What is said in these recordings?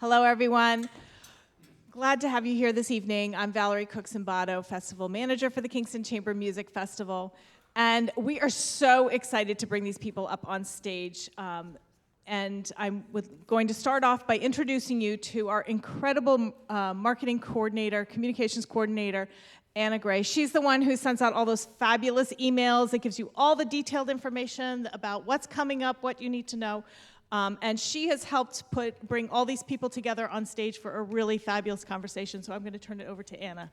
Hello, everyone. Glad to have you here this evening. I'm Valerie Cook-Simbato, Festival Manager for the Kingston Chamber Music Festival. And we are so excited to bring these people up on stage. And I'm going to start off by introducing you to our incredible marketing coordinator, communications coordinator, Anna Gray. She's the one who sends out all those fabulous emails that gives you all the detailed information about what's coming up, what you need to know. And she has helped bring all these people together on stage for a really fabulous conversation. So I'm going to turn it over to Anna.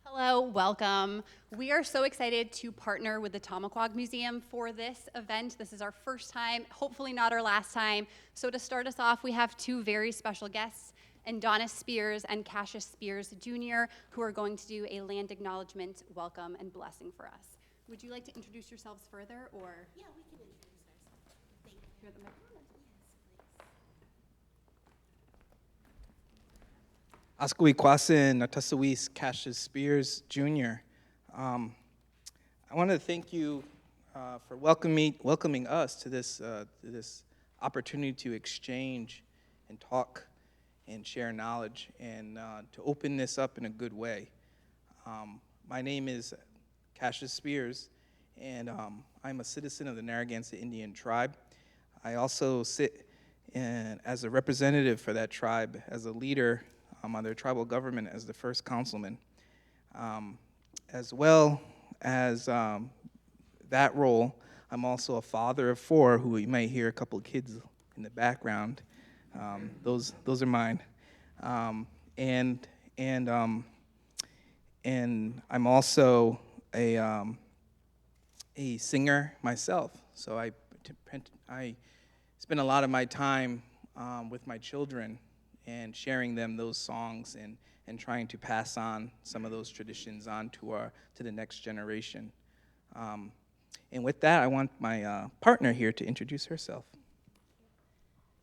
Hello, welcome. We are so excited to partner with the Tamaquag Museum for this event. This is our first time, hopefully not our last time. So to start us off, we have two very special guests, endawnis Spears and Cassius Spears Jr., who are going to do a land acknowledgement, welcome, and blessing for us. Would you like to introduce yourselves further, or? Yeah, we can introduce ourselves. Thank you. Hear the microphone? Askwikwasin Natasawis Cassius Spears Jr. I want to thank you for welcoming us to this opportunity to exchange and talk and share knowledge and to open this up in a good way. My name is Cassius Spears, and I'm a citizen of the Narragansett Indian tribe. I also sit as a representative for that tribe, as a leader on their tribal government as the first councilman. As well as that role, I'm also a father of four, who you might hear a couple of kids in the background. Those are mine. And I'm also a singer myself. So I spend a lot of my time with my children and sharing them those songs and trying to pass on some of those traditions on to the next generation. And with that, I want my partner here to introduce herself.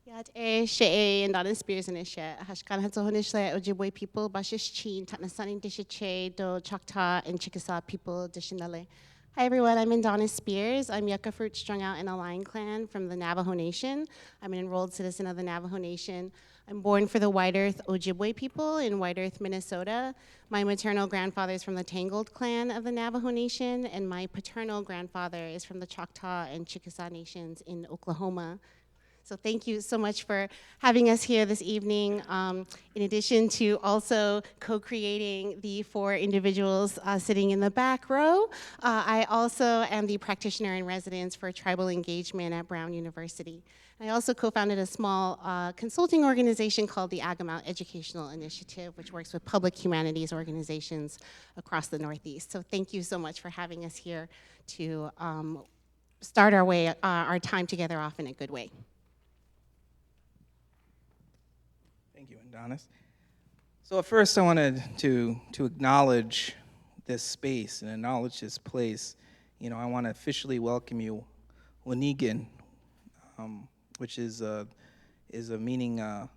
Endawnis Spears and Hashkan Ojibwe people, Bashish Chin, Tatnasanin Dishiche, Do Choctaw and Chickasaw people, Dishinale. Hi everyone, I'm endawnis Spears. I'm Yucca Fruit strung out in a Lion clan from the Navajo Nation. I'm an enrolled citizen of the Navajo Nation. I'm born for the White Earth Ojibwe people in White Earth, Minnesota. My maternal grandfather is from the Tangled clan of the Navajo Nation, and my paternal grandfather is from the Choctaw and Chickasaw nations in Oklahoma. So thank you so much for having us here this evening. In addition to also co-creating the four individuals sitting in the back row, I also am the practitioner in residence for tribal engagement at Brown University. I also co-founded a small consulting organization called the Agamount Educational Initiative, which works with public humanities organizations across the Northeast. So thank you so much for having us here to start our time together off in a good way. Thank you, endawnis. So at first I wanted to acknowledge this space and acknowledge this place. You know, I want to officially welcome you, Wanigan, which is a meaning a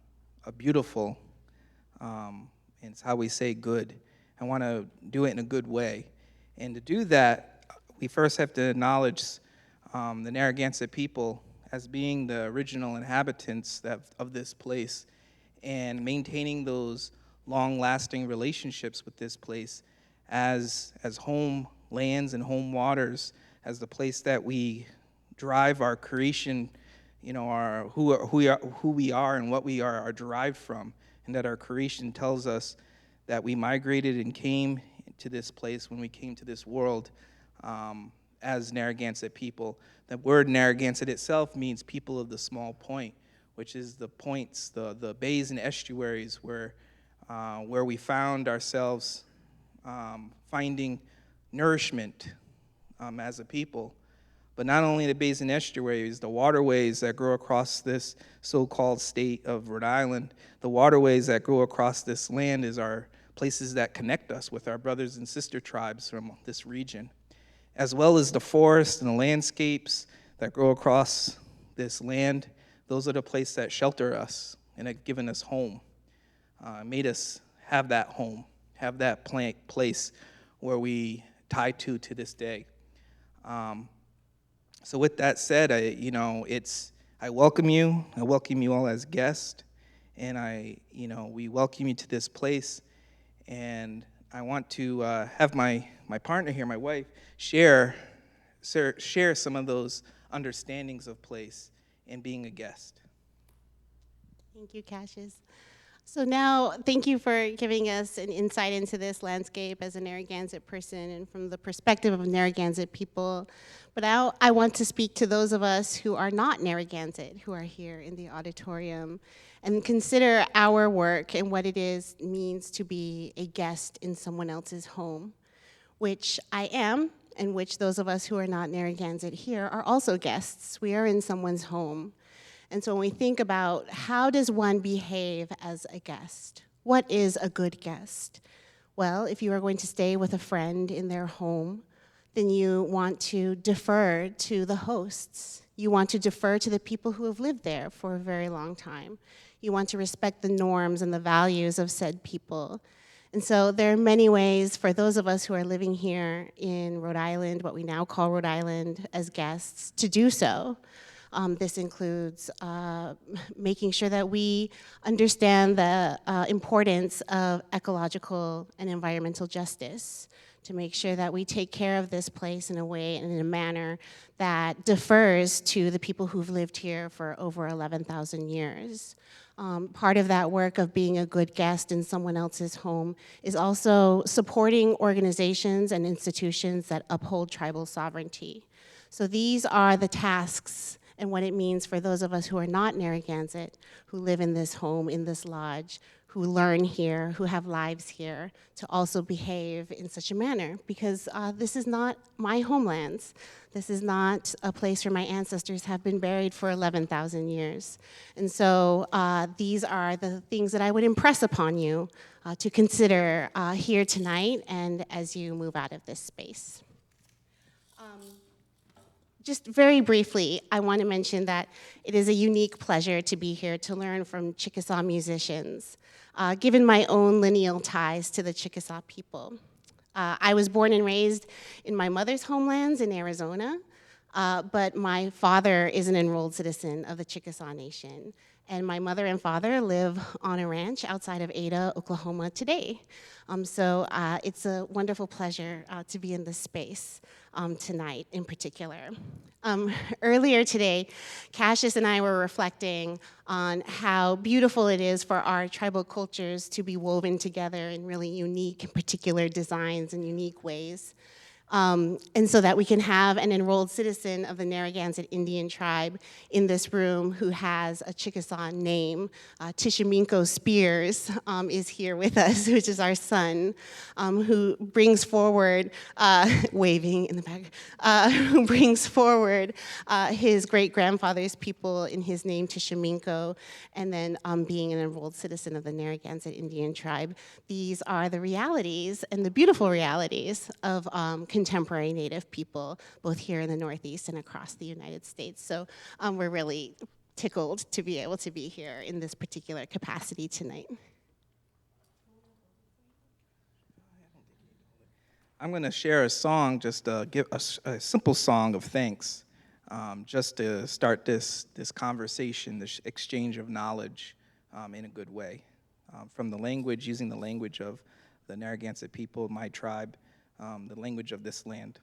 beautiful, and it's how we say good. I want to do it in a good way. And to do that, we first have to acknowledge the Narragansett people as being the original inhabitants of this place, and maintaining those long-lasting relationships with this place as home lands and home waters, as the place that we drive our creation, you know, who we are and what we are derived from, and that our creation tells us that we migrated and came to this place when we came to this world as Narragansett people. The word Narragansett itself means people of the small point, which is the points, the bays and estuaries where we found ourselves finding nourishment as a people. But not only the bays and estuaries, the waterways that grow across this so-called state of Rhode Island, the waterways that grow across this land is our places that connect us with our brothers and sister tribes from this region, as well as the forests and the landscapes that grow across this land. Those are the places that shelter us and have given us home, made us have that home, have that place where we tie to this day. So with that said, I welcome you. I welcome you all as guests, and we welcome you to this place. And I want to have my partner here, my wife, share some of those understandings of place and being a guest. Thank you, Cassius. So now, thank you for giving us an insight into this landscape as a Narragansett person and from the perspective of Narragansett people. But now I want to speak to those of us who are not Narragansett, who are here in the auditorium, and consider our work and what it means to be a guest in someone else's home, which I am, and which those of us who are not Narragansett here are also guests. We are in someone's home. And so when we think about how does one behave as a guest, what is a good guest? Well, if you are going to stay with a friend in their home, then you want to defer to the hosts. You want to defer to the people who have lived there for a very long time. You want to respect the norms and the values of said people. And so there are many ways for those of us who are living here in Rhode Island, what we now call Rhode Island, as guests, to do so. This includes making sure that we understand the importance of ecological and environmental justice, to make sure that we take care of this place in a way and in a manner that defers to the people who've lived here for over 11,000 years. Part of that work of being a good guest in someone else's home is also supporting organizations and institutions that uphold tribal sovereignty. So these are the tasks and what it means for those of us who are not Narragansett, who live in this home, in this lodge, who learn here, who have lives here, to also behave in such a manner, because this is not my homelands. This is not a place where my ancestors have been buried for 11,000 years. And so these are the things that I would impress upon you to consider here tonight and as you move out of this space. Just very briefly, I want to mention that it is a unique pleasure to be here to learn from Chickasaw musicians, given my own lineal ties to the Chickasaw people. I was born and raised in my mother's homelands in Arizona, but my father is an enrolled citizen of the Chickasaw Nation. And my mother and father live on a ranch outside of Ada, Oklahoma today. So it's a wonderful pleasure to be in this space tonight in particular. Earlier today, Cassius and I were reflecting on how beautiful it is for our tribal cultures to be woven together in really unique and particular designs and unique ways. And so that we can have an enrolled citizen of the Narragansett Indian tribe in this room who has a Chickasaw name. Tishominko Spears is here with us, which is our son, who brings forward, waving in the back, who brings forward his great-grandfather's people in his name, Tishominko, and then being an enrolled citizen of the Narragansett Indian tribe. These are the realities and the beautiful realities of contemporary Native people, both here in the Northeast and across the United States. So we're really tickled to be able to be here in this particular capacity tonight. I'm going to share a song, just give a simple song of thanks, just to start this conversation, this exchange of knowledge in a good way. From the language, using the language of the Narragansett people, my tribe, the language of this land.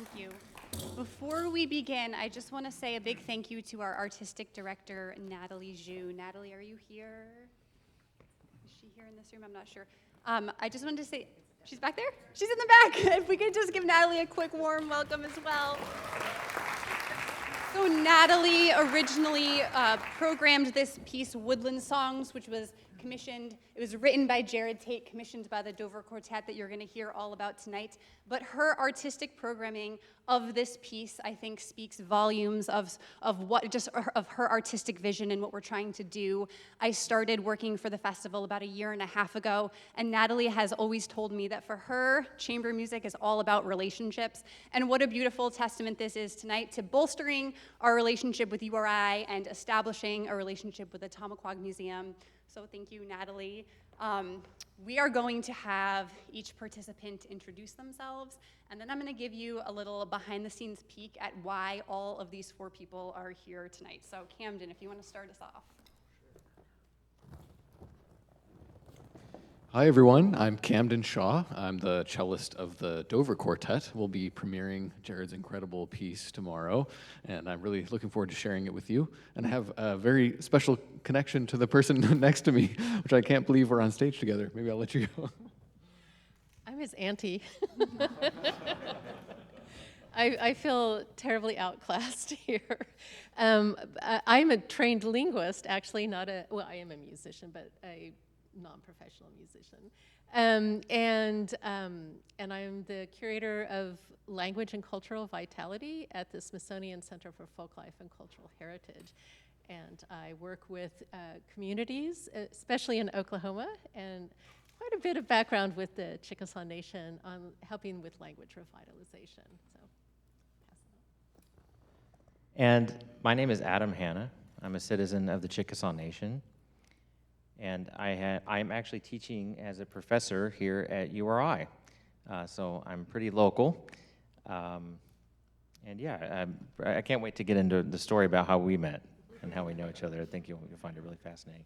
Thank you. Before we begin, I just want to say a big thank you to our artistic director, Natalie Zhu. Natalie, are you here? Is she here in this room? I'm not sure. I just wanted to say, she's back there? She's in the back. If we could just give Natalie a quick warm welcome as well. So Natalie originally programmed this piece, Woodland Songs, which was commissioned. It was written by Jerod Tate, commissioned by the Dover Quartet that you're going to hear all about tonight. But her artistic programming of this piece, I think, speaks volumes of her artistic vision and what we're trying to do. I started working for the festival about 1.5 years ago, and Natalie has always told me that for her, chamber music is all about relationships. And what a beautiful testament this is tonight to bolstering our relationship with URI and establishing a relationship with the Tamaqua Museum. So thank you, Natalie. We are going to have each participant introduce themselves, and then I'm going to give you a little behind-the-scenes peek at why all of these 4 people are here tonight. So Camden, if you want to start us off. Hi everyone, I'm Camden Shaw. I'm the cellist of the Dover Quartet. We'll be premiering Jerod's incredible piece tomorrow, and I'm really looking forward to sharing it with you. And I have a very special connection to the person next to me, which I can't believe we're on stage together. Maybe I'll let you go. I'm his auntie. I feel terribly outclassed here. I'm a trained linguist, actually, I am a musician, but a non-professional musician. And I'm the curator of language and cultural vitality at the Smithsonian Center for Folklife and Cultural Heritage. And I work with communities, especially in Oklahoma, and quite a bit of background with the Chickasaw Nation on helping with language revitalization. So, pass it on. And my name is Adam Hanna. I'm a citizen of the Chickasaw Nation. And I'm actually teaching as a professor here at URI. So I'm pretty local. And yeah, I can't wait to get into the story about how we met and how we know each other. I think you'll find it really fascinating.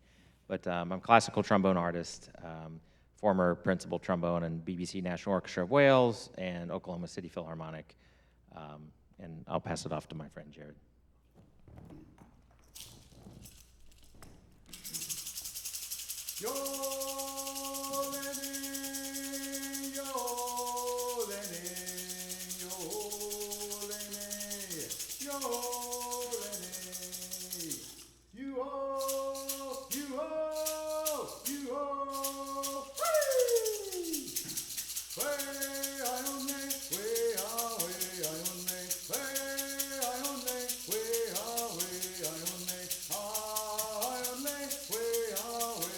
But I'm a classical trombone artist, former principal trombone in BBC National Orchestra of Wales and Oklahoma City Philharmonic. And I'll pass it off to my friend Jerod. Yo, Lenny, yo, Lenny, yo, Lenny, yo, Lenny. You ho, you ho, you ho. Hey! Way, I on me, way, ah, way, I on me, way, I on me, way, ah, way, I on me, ah, I on me, way, ah, way.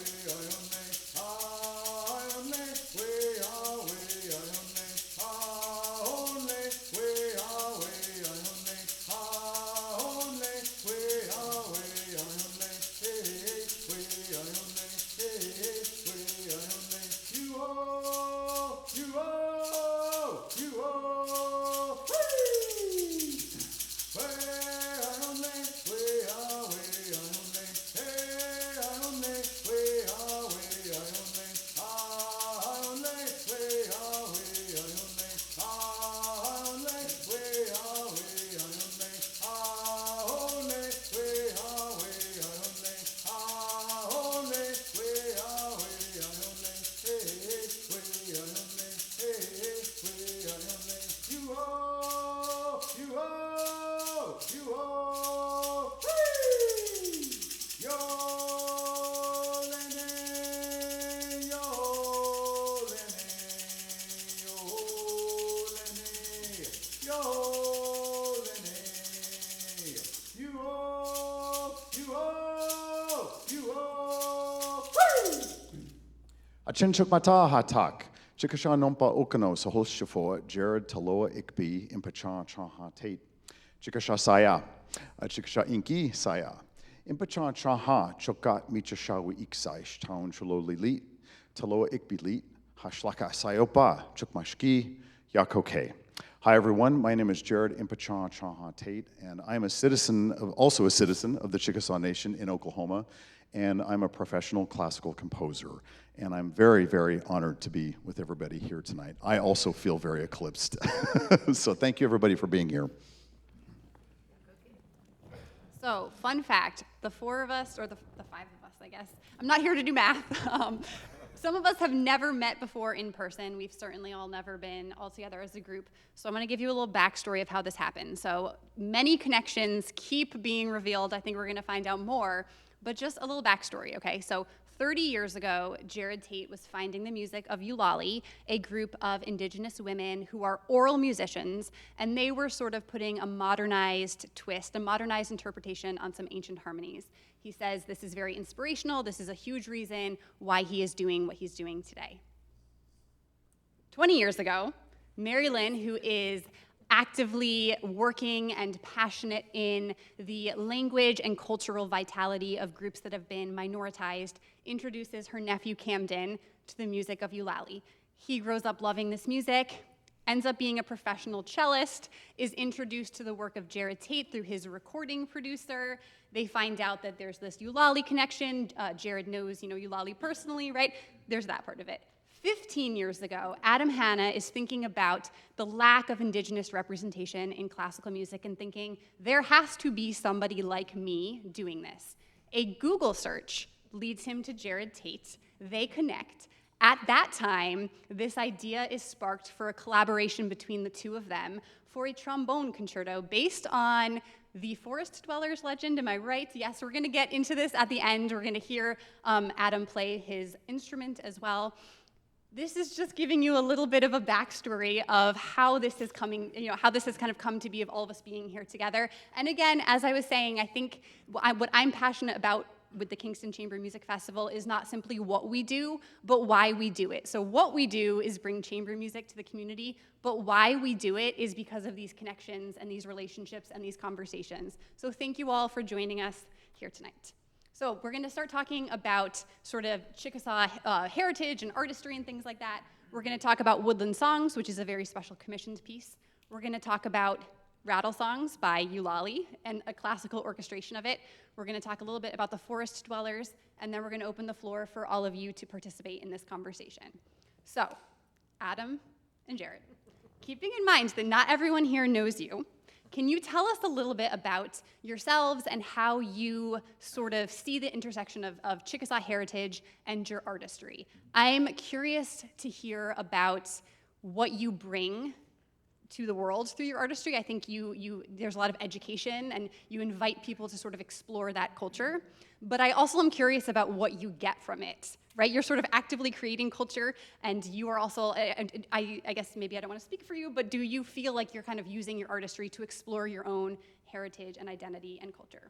Chinchukmataha tak, Chickasaw nompa okano sahos shafo, Jerod Taloa Ikbi Impichchaachaaha Tate, Chickasaw saya, Chickasaw inki saya, Impichchaachaaha chokat michashawi iksaish town shalo lilit, Taloa Ikbi lit, Hashlaka sayopa, Chukmashki, Yakoke. Hi everyone, my name is Jerod Impichchaachaaha Tate, and I'm also a citizen of the Chickasaw Nation in Oklahoma. and I'm a professional classical composer. And I'm very, very honored to be with everybody here tonight. I also feel very eclipsed. So thank you, everybody, for being here. So, fun fact, the four of us, or the five of us, I guess, I'm not here to do math. Some of us have never met before in person. We've certainly all never been all together as a group. So I'm going to give you a little backstory of how this happened. So many connections keep being revealed. I think we're going to find out more. But just a little backstory, okay? So 30 years ago, Jerod Tate was finding the music of Eulali, a group of indigenous women who are oral musicians, and they were sort of putting a modernized twist, a modernized interpretation on some ancient harmonies. He says this is very inspirational. This is a huge reason why he is doing what he's doing today. 20 years ago, Linn, who is actively working and passionate in the language and cultural vitality of groups that have been minoritized, introduces her nephew Camden to the music of Eulali. He grows up loving this music, ends up being a professional cellist, is introduced to the work of Jerod Tate through his recording producer. They find out that there's this Eulali connection. Jerod knows, Eulali personally, right? There's that part of it. 15 years ago, Adam Hanna is thinking about the lack of indigenous representation in classical music and thinking, there has to be somebody like me doing this. A Google search leads him to Jerod Tate. They connect. At that time, this idea is sparked for a collaboration between the two of them for a trombone concerto based on the Forest Dwellers legend. Am I right? Yes, we're going to get into this at the end. We're going to hear Adam play his instrument as well. This is just giving you a little bit of a backstory of how this is coming, how this has kind of come to be of all of us being here together. And again, as I was saying, I think what I'm passionate about with the Kingston Chamber Music Festival is not simply what we do, but why we do it. So what we do is bring chamber music to the community, but why we do it is because of these connections and these relationships and these conversations. So thank you all for joining us here tonight. So we're going to start talking about sort of Chickasaw heritage and artistry and things like that. We're going to talk about Woodland Songs, which is a very special commissioned piece. We're going to talk about Rattle Songs by Eulali and a classical orchestration of it. We're going to talk a little bit about the Forest Dwellers, and then we're going to open the floor for all of you to participate in this conversation. So, Adam and Jerod, keeping in mind that not everyone here knows you, can you tell us a little bit about yourselves and how you sort of see the intersection of Chickasaw heritage and your artistry? I'm curious to hear about what you bring to the world through your artistry. I think there's a lot of education and you invite people to sort of explore that culture. But I also am curious about what you get from it, right? You're sort of actively creating culture, and you are also, I guess maybe I don't want to speak for you, but do you feel like you're kind of using your artistry to explore your own heritage and identity and culture?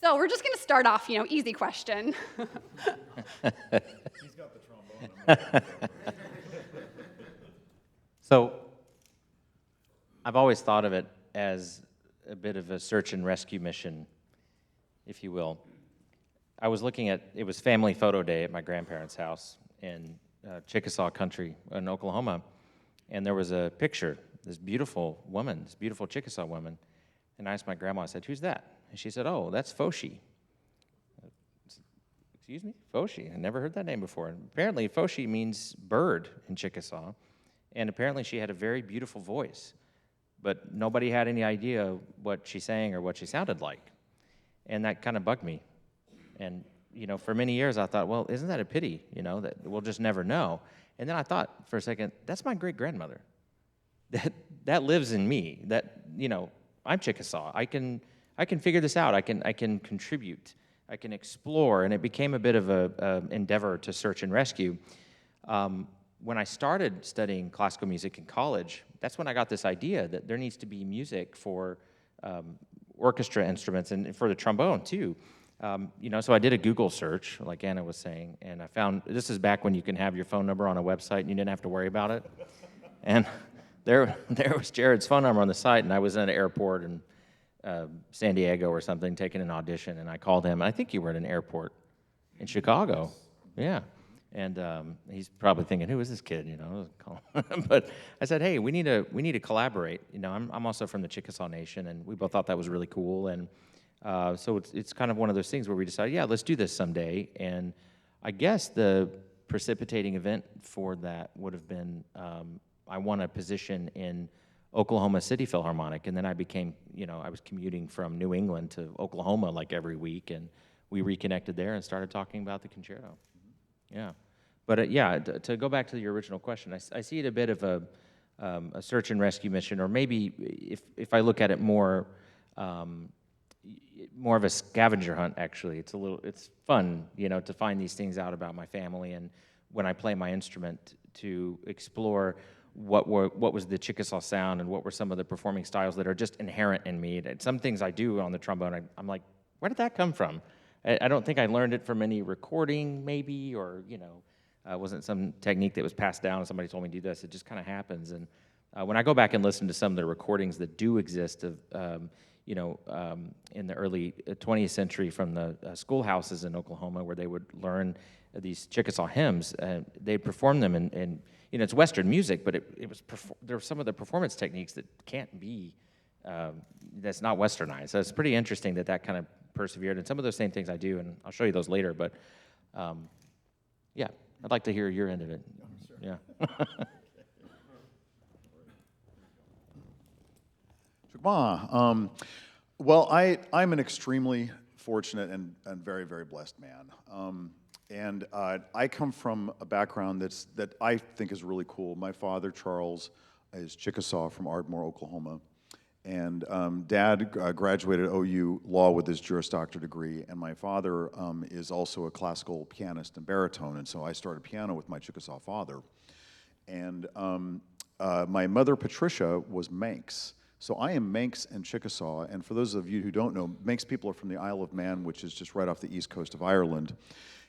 So we're just going to start off, easy question. He's got the trombone. So I've always thought of it as a bit of a search and rescue mission, if you will. I was looking at, it was family photo day at my grandparents' house in Chickasaw country in Oklahoma, and there was a picture, this beautiful woman, this beautiful Chickasaw woman, and I asked my grandma, I said, who's that? And she said, oh, that's Foshi. Excuse me? Foshi. I never heard that name before. And apparently, Foshi means bird in Chickasaw, and apparently she had a very beautiful voice, but nobody had any idea what she sang or what she sounded like, and that kind of bugged me. And, for many years I thought, well, isn't that a pity, that we'll just never know. And then I thought for a second, that's my great-grandmother. That lives in me. That, I'm Chickasaw. I can figure this out. I can contribute. I can explore. And it became a bit of a endeavor to search and rescue. When I started studying classical music in college, that's when I got this idea that there needs to be music for orchestra instruments and for the trombone, too. So I did a Google search, like Anna was saying, and I found, this is back when you can have your phone number on a website and you didn't have to worry about it. And there was Jerod's phone number on the site, and I was in an airport in San Diego or something, taking an audition, and I called him, and I think you were at an airport in Chicago. Yeah. And he's probably thinking, who is this kid, But I said, hey, we need to collaborate. I'm also from the Chickasaw Nation, and we both thought that was really cool. And So it's kind of one of those things where we decided, yeah, let's do this someday. And I guess the precipitating event for that would have been I won a position in Oklahoma City Philharmonic, and then I became, I was commuting from New England to Oklahoma like every week, and we reconnected there and started talking about the concerto. Yeah. But to go back to your original question, I see it a bit of a search and rescue mission, or maybe if I look at it more of a scavenger hunt. Actually, it's fun, to find these things out about my family, and when I play my instrument, to explore what was the Chickasaw sound and what were some of the performing styles that are just inherent in me. Some things I do on the trombone, I'm like, where did that come from? I don't think I learned it from any recording, maybe, or wasn't some technique that was passed down and somebody told me to do this. It just kind of happens. And when I go back and listen to some of the recordings that do exist of, in the early 20th century from the schoolhouses in Oklahoma, where they would learn these Chickasaw hymns, they'd perform them, and it's Western music, but there were some of the performance techniques that can't be, that's not Westernized. So it's pretty interesting that kind of persevered, and some of those same things I do, and I'll show you those later, but yeah, I'd like to hear your end of it. Sure. Yeah. Well, I'm an extremely fortunate and very, very blessed man. And I come from a background that I think is really cool. My father, Charles, is Chickasaw from Ardmore, Oklahoma. And Dad graduated OU Law with his Juris Doctor degree, and my father is also a classical pianist and baritone, and so I started piano with my Chickasaw father. And my mother, Patricia, was Manx. So I am Manx and Chickasaw, and for those of you who don't know, Manx people are from the Isle of Man, which is just right off the east coast of Ireland.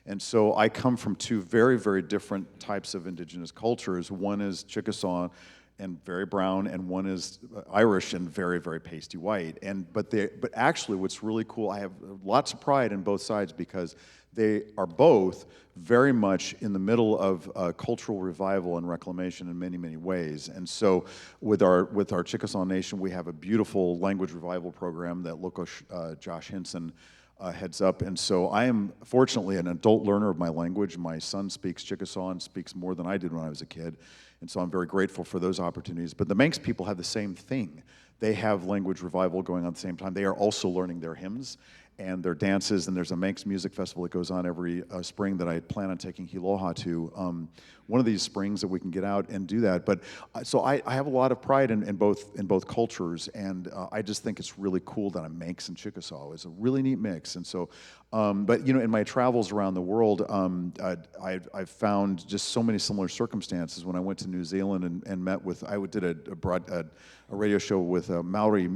And so I come from two very, very different types of indigenous cultures. One is Chickasaw and very brown, and one is Irish and very, very pasty white. But actually what's really cool, I have lots of pride in both sides because they are both very much in the middle of cultural revival and reclamation in many, many ways. And so with our Chickasaw Nation, we have a beautiful language revival program that local Josh Hinson heads up. And so I am fortunately an adult learner of my language. My son speaks Chickasaw and speaks more than I did when I was a kid. And so I'm very grateful for those opportunities. But the Manx people have the same thing. They have language revival going on at the same time. They are also learning their hymns and their dances, and there's a Manx music festival that goes on every spring that I plan on taking Hiloha to. One of these springs that we can get out and do that. But so I have a lot of pride in both cultures, and I just think it's really cool that I'm Manx and Chickasaw. It's a really neat mix. And so, but in my travels around the world, I've found just so many similar circumstances. When I went to New Zealand and met with, I did a radio show with Maori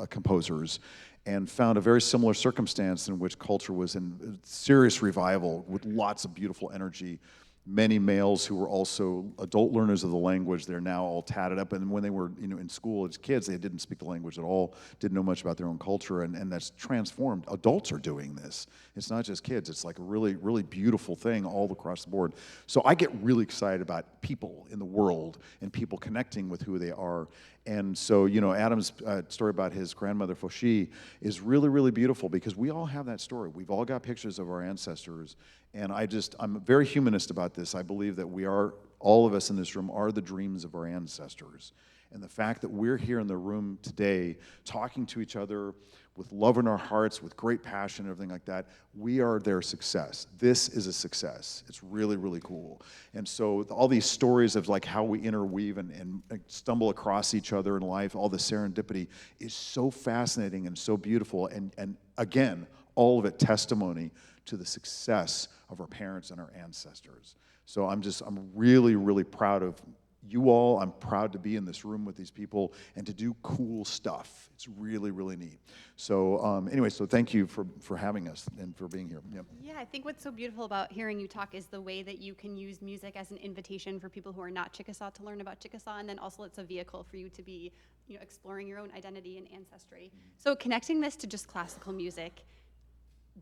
composers, and found a very similar circumstance in which culture was in serious revival with lots of beautiful energy. Many males who were also adult learners of the language, they're now all tatted up. And when they were in school as kids, they didn't speak the language at all, didn't know much about their own culture, and that's transformed. Adults are doing this. It's not just kids. It's like a really, really beautiful thing all across the board. So I get really excited about people in the world and people connecting with who they are. And so, Adam's story about his grandmother, Foshi, is really, really beautiful because we all have that story. We've all got pictures of our ancestors. And I'm very humanist about this. I believe that all of us in this room are the dreams of our ancestors. And the fact that we're here in the room today talking to each other with love in our hearts, with great passion and everything like that, we are their success. This is a success. It's really, really cool. And so all these stories of like how we interweave and stumble across each other in life, all the serendipity is so fascinating and so beautiful. And again, all of it testimony to the success of our parents and our ancestors. So I'm really, really proud of you all. I'm proud to be in this room with these people and to do cool stuff. It's really, really neat. So anyway, so thank you for having us and for being here. Yep. Yeah, I think what's so beautiful about hearing you talk is the way that you can use music as an invitation for people who are not Chickasaw to learn about Chickasaw, and then also it's a vehicle for you to be exploring your own identity and ancestry. So connecting this to just classical music,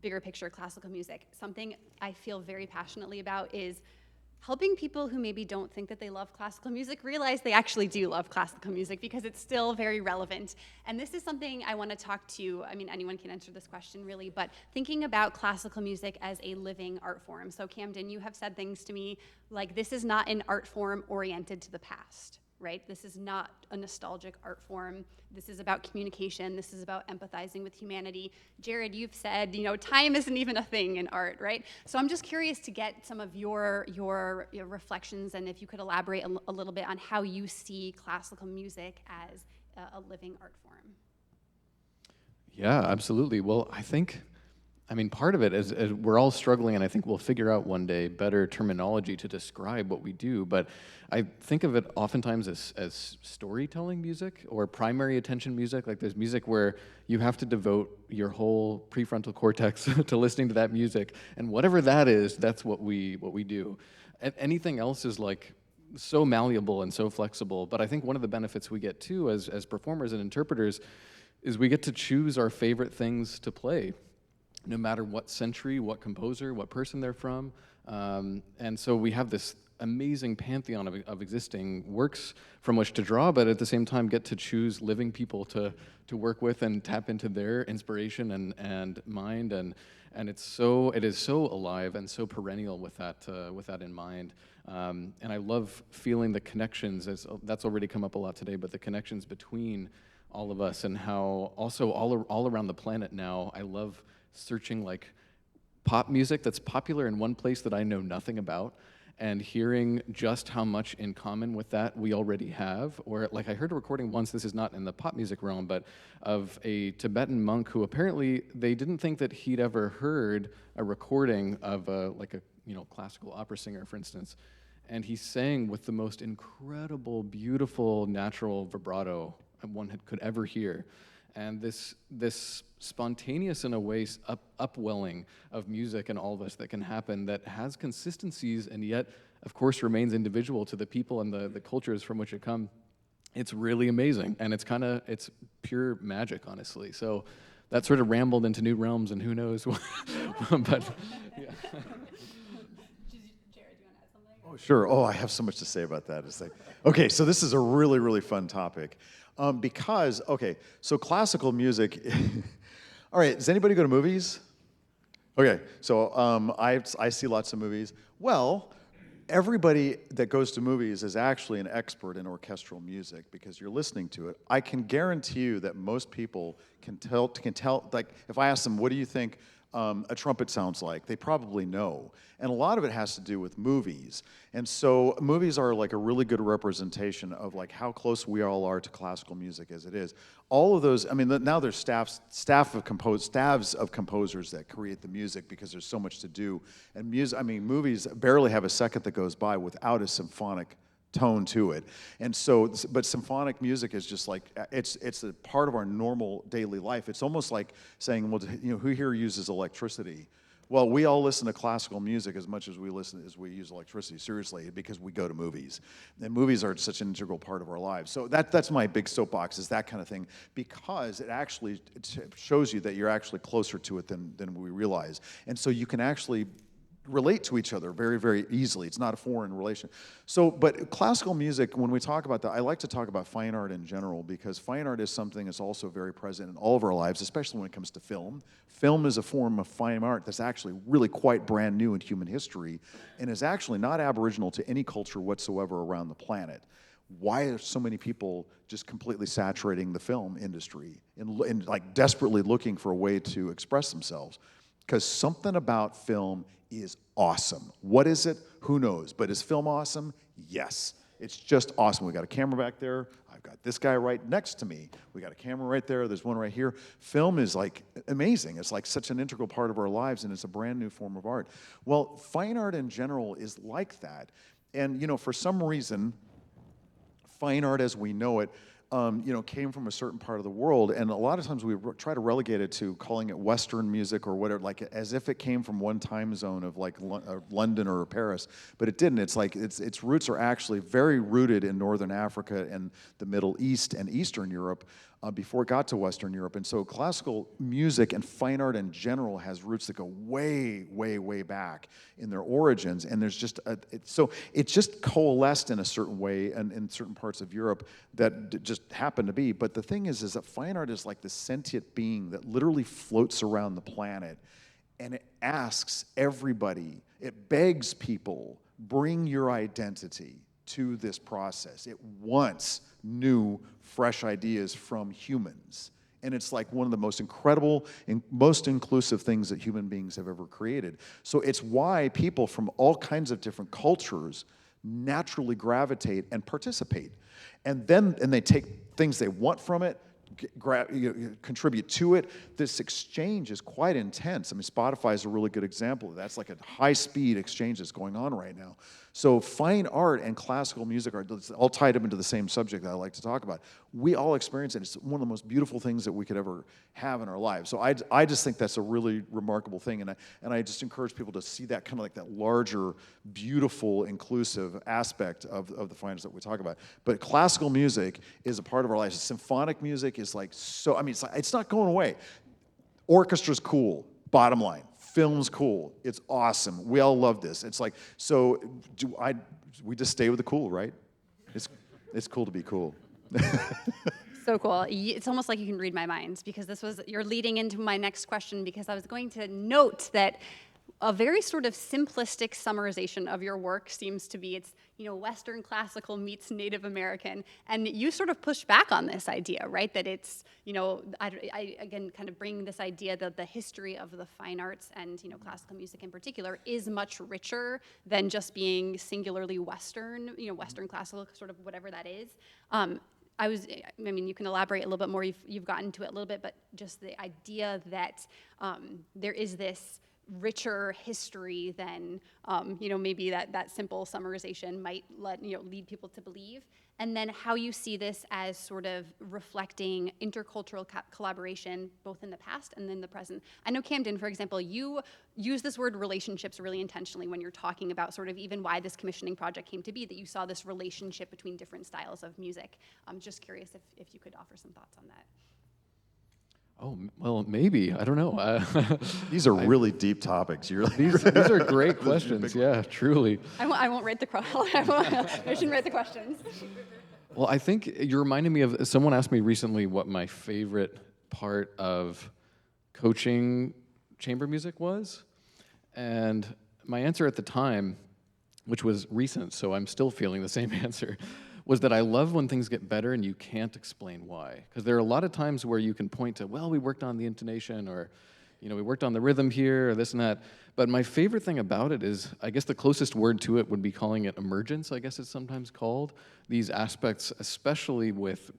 bigger picture classical music, something I feel very passionately about is helping people who maybe don't think that they love classical music realize they actually do love classical music because it's still very relevant. And this is something I want to talk to, I mean, anyone can answer this question really, but thinking about classical music as a living art form. So Camden, you have said things to me like, this is not an art form oriented to the past, right? This is not a nostalgic art form. This is about communication. This is about empathizing with humanity. Jerod, you've said, time isn't even a thing in art, right? So I'm just curious to get some of your reflections, and if you could elaborate a little bit on how you see classical music as a living art form. Yeah, absolutely. Well, part of it is we're all struggling, and I think we'll figure out one day better terminology to describe what we do, but I think of it oftentimes as storytelling music or primary attention music. Like there's music where you have to devote your whole prefrontal cortex to listening to that music, and whatever that is, that's what we do. Anything else is like so malleable and so flexible, but I think one of the benefits we get too as performers and interpreters is we get to choose our favorite things to play, no matter what century, what composer, what person they're from. And so we have this amazing pantheon of existing works from which to draw, but at the same time get to choose living people to work with and tap into their inspiration and mind. And it is so alive and so perennial with that in mind. And I love feeling the connections, that's already come up a lot today, but the connections between all of us, and how also all around the planet now, I love searching like pop music that's popular in one place that I know nothing about, and hearing just how much in common with that we already have. Or like I heard a recording once, this is not in the pop music realm, but of a Tibetan monk who apparently they didn't think that he'd ever heard a recording of a classical opera singer, for instance. And he sang with the most incredible, beautiful, natural vibrato one could ever hear. And this spontaneous, in a way, upwelling of music and all of us that can happen, that has consistencies and yet, of course, remains individual to the people and the cultures from which it come. It's really amazing, and it's pure magic, honestly. So that sort of rambled into new realms, and who knows what, but yeah. Oh, sure. Oh, I have so much to say about that. It's like, okay, so this is a really, really fun topic. So classical music, all right, does anybody go to movies? Okay, so I see lots of movies. Well, everybody that goes to movies is actually an expert in orchestral music because you're listening to it. I can guarantee you that most people can tell, like if I ask them, what do you think a trumpet sounds like? They probably know. And a lot of it has to do with movies. And so movies are like a really good representation of like how close we all are to classical music as it is. All of those, I mean, now there's staffs of composers that create the music because there's so much to do. And movies barely have a second that goes by without a symphonic tone to it. And so, but symphonic music is just like, it's a part of our normal daily life. It's almost like saying, well, who here uses electricity? Well, we all listen to classical music as much as we use electricity, seriously, because we go to movies. And movies are such an integral part of our lives. So that's my big soapbox, is that kind of thing, because it actually shows you that you're actually closer to it than we realize. And so you can actually relate to each other very, very easily. It's not a foreign relation. So, but classical music, when we talk about that, I like to talk about fine art in general, because fine art is something that's also very present in all of our lives, especially when it comes to film. Film is a form of fine art that's actually really quite brand new in human history and is actually not aboriginal to any culture whatsoever around the planet. Why are so many people just completely saturating the film industry and like desperately looking for a way to express themselves? Because something about film is awesome. What is it? Who knows? But is film awesome? Yes. It's just awesome. We got a camera back there. I've got this guy right next to me. We got a camera right there. There's one right here. Film is like amazing. It's like such an integral part of our lives, and it's a brand new form of art. Well, fine art in general is like that. And, for some reason, fine art as we know it, came from a certain part of the world, and a lot of times we try to relegate it to calling it Western music or whatever, like as if it came from one time zone of like London or Paris, but it didn't. It's like its roots are actually very rooted in Northern Africa and the Middle East and Eastern Europe. before it got to Western Europe. And so classical music and fine art in general has roots that go way, way, way back in their origins. And there's just, so it just coalesced in a certain way and in certain parts of Europe that just happened to be. But the thing is that fine art is like this sentient being that literally floats around the planet. And it asks everybody, it begs people, bring your identity to this process. It wants new, fresh ideas from humans. And it's like one of the most incredible and most inclusive things that human beings have ever created. So it's why people from all kinds of different cultures naturally gravitate and participate. And they take things they want from it, contribute to it. This exchange is quite intense. I mean, Spotify is a really good example of that. It's like a high-speed exchange that's going on right now. So fine art and classical music are all tied up into the same subject that I like to talk about. We all experience it. It's one of the most beautiful things that we could ever have in our lives. So I just think that's a really remarkable thing, and I just encourage people to see that kind of like that larger, beautiful, inclusive aspect of the fine arts that we talk about. But classical music is a part of our lives. Symphonic music is like so, I mean, it's not going away. Orchestra's cool, bottom line. Film's cool. It's awesome. We all love this. It's like, so we just stay with the cool, right? It's cool to be cool. So cool. It's almost like you can read my mind, because you're leading into my next question, because I was going to note that a very sort of simplistic summarization of your work seems to be it's, Western classical meets Native American. And you sort of push back on this idea, right? That it's, I again kind of bring this idea that the history of the fine arts and, classical music in particular is much richer than just being singularly Western, Western classical, sort of whatever that is. You can elaborate a little bit more. You've gotten to it a little bit, but just the idea that there is this richer history than maybe that simple summarization might lead people to believe, and then how you see this as sort of reflecting intercultural collaboration both in the past and in the present. I know, Camden, for example, you use this word relationships really intentionally when you're talking about sort of even why this commissioning project came to be, that you saw this relationship between different styles of music. I'm just curious if you could offer some thoughts on that. Oh, well, maybe. I don't know. These are really deep topics. These are great questions. Yeah, truly. I won't rate the I shouldn't rate the questions. Well, I think you reminded me of, someone asked me recently what my favorite part of coaching chamber music was. And my answer at the time, which was recent, so I'm still feeling the same answer, was that I love when things get better and you can't explain why. Because there are a lot of times where you can point to, well, we worked on the intonation, or we worked on the rhythm here, or this and that. But my favorite thing about it is, I guess the closest word to it would be calling it emergence, I guess it's sometimes called. These aspects, especially with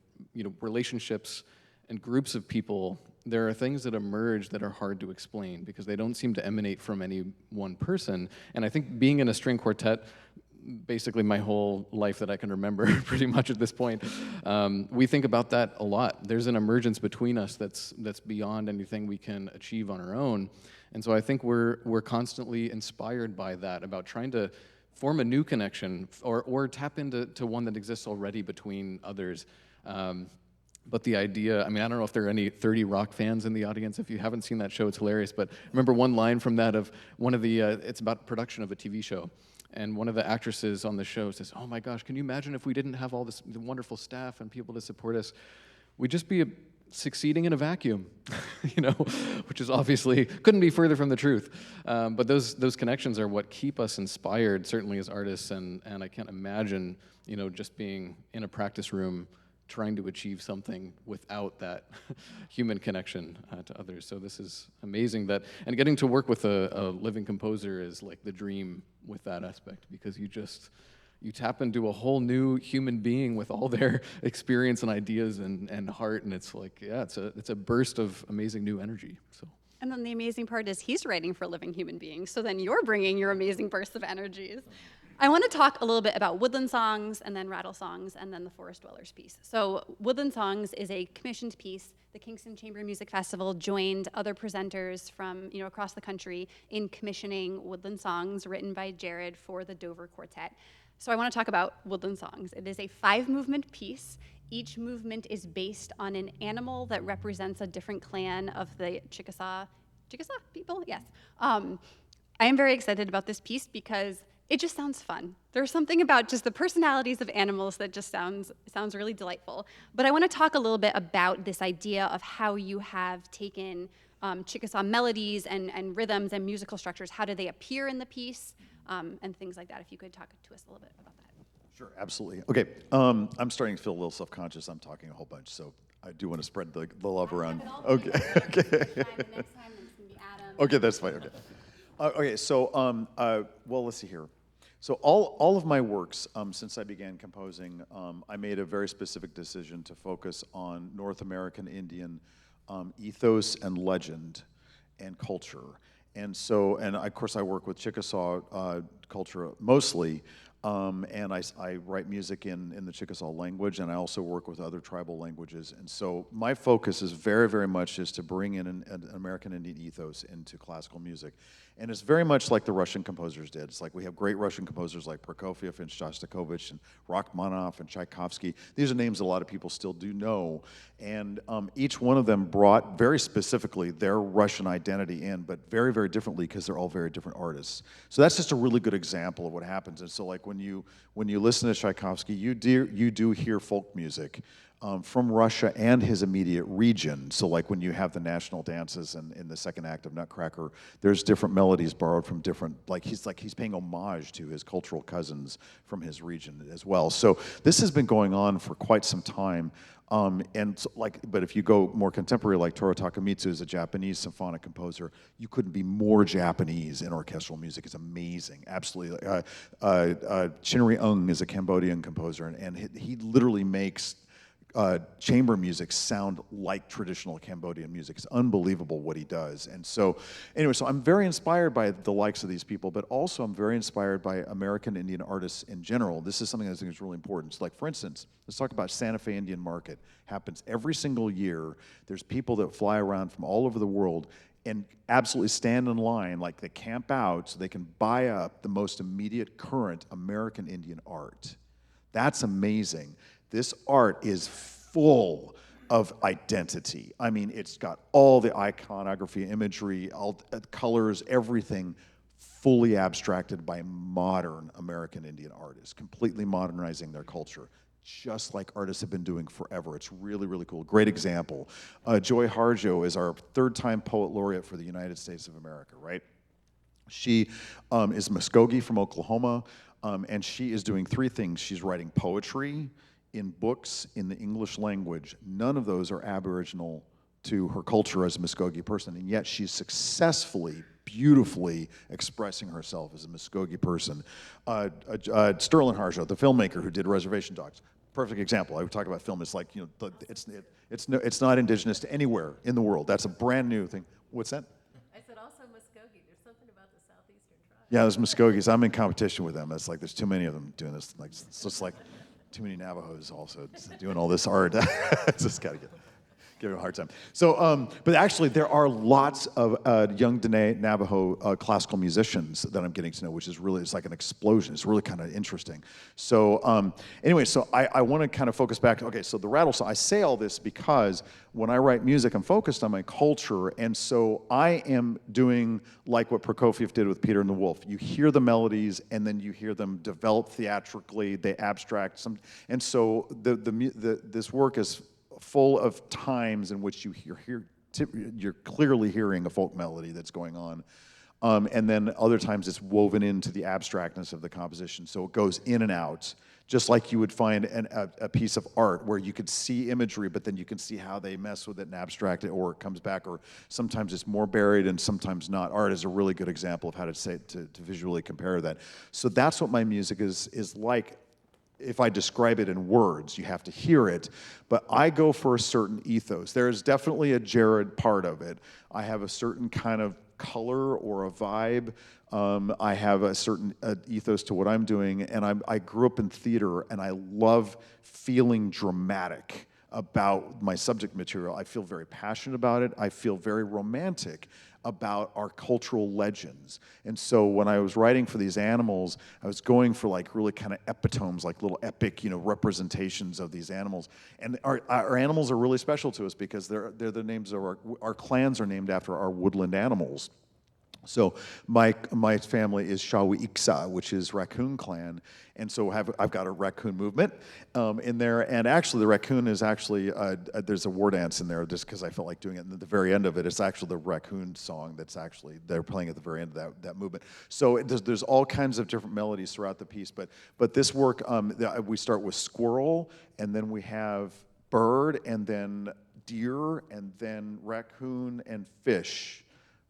relationships and groups of people, there are things that emerge that are hard to explain because they don't seem to emanate from any one person. And I think being in a string quartet, basically my whole life that I can remember pretty much at this point, we think about that a lot. There's an emergence between us that's beyond anything we can achieve on our own. And so I think we're constantly inspired by that, about trying to form a new connection or tap into one that exists already between others. But the idea, I don't know if there are any 30 Rock fans in the audience. If you haven't seen that show, it's hilarious. But remember one line from that of one of the, it's about production of a TV show. And one of the actresses on the show says, oh my gosh, can you imagine if we didn't have all this wonderful staff and people to support us? We'd just be succeeding in a vacuum, which is obviously, couldn't be further from the truth. But those connections are what keep us inspired, certainly as artists, and I can't imagine, just being in a practice room trying to achieve something without that human connection to others. So this is amazing and getting to work with a living composer is like the dream with that aspect, because you tap into a whole new human being with all their experience and ideas and heart, and it's like, yeah, it's a burst of amazing new energy. So. And then the amazing part is he's writing for living human beings, so then you're bringing your amazing bursts of energies. I want to talk a little bit about Woodland Songs, and then Rattle Songs, and then the Forest Dwellers piece. So Woodland Songs is a commissioned piece. The Kingston Chamber Music Festival joined other presenters from across the country in commissioning Woodland Songs written by Jerod for the Dover Quartet. So I want to talk about Woodland Songs. It is a 5-movement piece Each movement is based on an animal that represents a different clan of the Chickasaw people, yes. I am very excited about this piece because it just sounds fun. There's something about just the personalities of animals that just sounds really delightful. But I want to talk a little bit about this idea of how you have taken Chickasaw melodies and rhythms and musical structures. How do they appear in the piece and things like that? If you could talk to us a little bit about that. Sure, absolutely. Okay, I'm starting to feel a little self-conscious. I'm talking a whole bunch, so I do want to spread the love around. Okay, okay. The next time it's going to be Adam. Okay, that's fine. Okay. Okay, so well, let's see here. So all of my works, since I began composing, I made a very specific decision to focus on North American Indian ethos and legend and culture. And so, and of course I work with Chickasaw culture mostly, and I write music in the Chickasaw language, and I also work with other tribal languages. And so my focus is very, very much is to bring in an American Indian ethos into classical music. And it's very much like the Russian composers did. It's like we have great Russian composers like Prokofiev and Shostakovich and Rachmaninoff and Tchaikovsky. These are names a lot of people still do know. And each one of them brought very specifically their Russian identity in, but very, very differently because they're all very different artists. So that's just a really good example of what happens. And so like when you listen to Tchaikovsky, you do hear folk music from Russia and his immediate region. So like when you have the national dances in the second act of Nutcracker, there's different melodies borrowed from different, he's paying homage to his cultural cousins from his region as well. So this has been going on for quite some time. And so, but if you go more contemporary, like Toru Takemitsu is a Japanese symphonic composer, you couldn't be more Japanese in orchestral music. It's amazing, absolutely. Chinri Ung is a Cambodian composer, and he literally makes chamber music sound like traditional Cambodian music. It's unbelievable what he does. And so, anyway, so I'm very inspired by the likes of these people, but also I'm very inspired by American Indian artists in general. This is something I think is really important. So like, for instance, let's talk about Santa Fe Indian Market. Happens every single year. There's people that fly around from all over the world and absolutely stand in line, like they camp out so they can buy up the most immediate current American Indian art. That's amazing. This art is full of identity. I mean, it's got all the iconography, imagery, all colors, everything fully abstracted by modern American Indian artists, completely modernizing their culture, just like artists have been doing forever. It's really, really cool. Great example. Joy Harjo is our third-time poet laureate for the United States of America, right? She is Muskogee from Oklahoma, and she is doing three things. She's writing poetry, in books in the English language. None of those are Aboriginal to her culture as a Muskogee person, and yet she's successfully, beautifully expressing herself as a Muskogee person. Sterling Harjo, the filmmaker who did Reservation Dogs, perfect example. I would talk about film. It's like, you know, it's not indigenous to anywhere in the world. That's a brand new thing. What's that? I said also Muskogee. There's something about the southeastern tribe. Yeah, there's Muskogees. I'm in competition with them. It's like there's too many of them doing this. Like, it's just like too many Navajos also doing all this art. Just gotta give it a hard time. So, but actually there are lots of young Diné Navajo classical musicians that I'm getting to know, which is really, it's like an explosion. It's really kind of interesting. So anyway, so I want to kind of focus back, okay, so the rattle, so I say all this because when I write music, I'm focused on my culture, and so I am doing like what Prokofiev did with Peter and the Wolf. You hear the melodies, and then you hear them develop theatrically, they abstract some, and so this work is full of times in which you're clearly hearing a folk melody that's going on. And then other times it's woven into the abstractness of the composition. So it goes in and out, just like you would find a piece of art where you could see imagery, but then you can see how they mess with it and abstract it, or it comes back, or sometimes it's more buried and sometimes not. Art is a really good example of how to visually compare that. So that's what my music is like. If I describe it in words, you have to hear it, but I go for a certain ethos. There is definitely a Jerod part of it. I have a certain kind of color or a vibe. I have a certain ethos to what I'm doing, and I grew up in theater, and I love feeling dramatic about my subject material. I feel very passionate about it. I feel very romantic about our cultural legends. And so when I was writing for these animals, I was going for like really kind of epitomes, like little epic, representations of these animals. And our animals are really special to us because they're the names of our clans are named after our woodland animals. So my family is Shawiiksa, which is raccoon clan, and so I've got a raccoon movement in there. And actually, the raccoon is actually there's a war dance in there just because I felt like doing it. And at the very end of it, it's actually the raccoon song they're playing at the very end of that movement. So there's all kinds of different melodies throughout the piece. But this work we start with squirrel, and then we have bird, and then deer, and then raccoon and fish.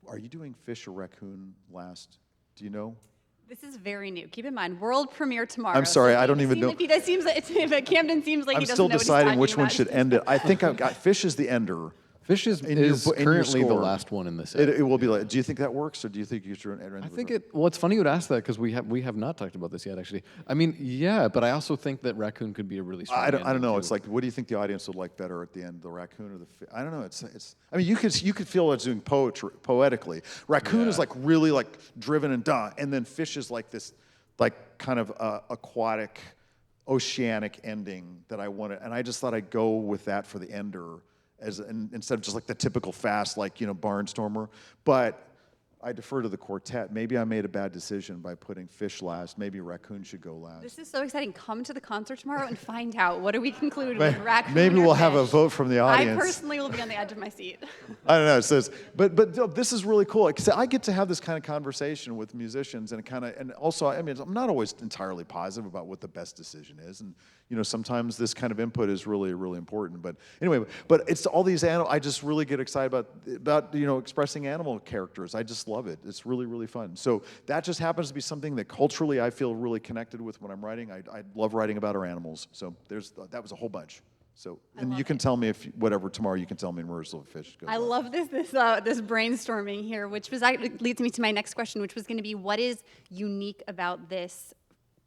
Are you doing fish or raccoon last? Do you know? This is very new. Keep in mind, world premiere tomorrow. I'm sorry, so I don't even know. If Camden seems like I'm he doesn't still know what he's deciding talking which one about. should end it. I think I've got fish is the ender. Fish is in your currently the score. last one in the set. It will be like. Do you think that works, or do you think you should end I with think it? well, it's funny you would ask that because we have not talked about this yet, actually. I mean, yeah, but I also think that raccoon could be a really strong I don't ending, know. too. It's like, what do you think the audience would like better at the end, the raccoon or the fish? I don't know. It's. I mean, you could feel it's doing poetically. Raccoon is like really like driven and and then fish is like this, like kind of aquatic, oceanic ending that I wanted, and I just thought I'd go with that for the ender. Instead of just like the typical fast, like, barnstormer. But I defer to the quartet. Maybe I made a bad decision by putting fish last. Maybe raccoon should go last. This is so exciting. Come to the concert tomorrow and find out. What do we conclude with raccoon Maybe or we'll have a fish? vote from the audience. I personally will be on the edge of my seat. I don't know. It says, but this is really cool. Because I get to have this kind of conversation with musicians, and also, I mean, I'm not always entirely positive about what the best decision is, and sometimes this kind of input is really, really important. But anyway, it's all these animals. I just really get excited about expressing animal characters. I just love it. It's really, really fun. So that just happens to be something that culturally I feel really connected with when I'm writing. I love writing about our animals. So that was a whole bunch. So, and you can tell me tomorrow you can tell me in rehearsal if fish goes. I love this brainstorming here, which leads me to my next question, which was going to be, what is unique about this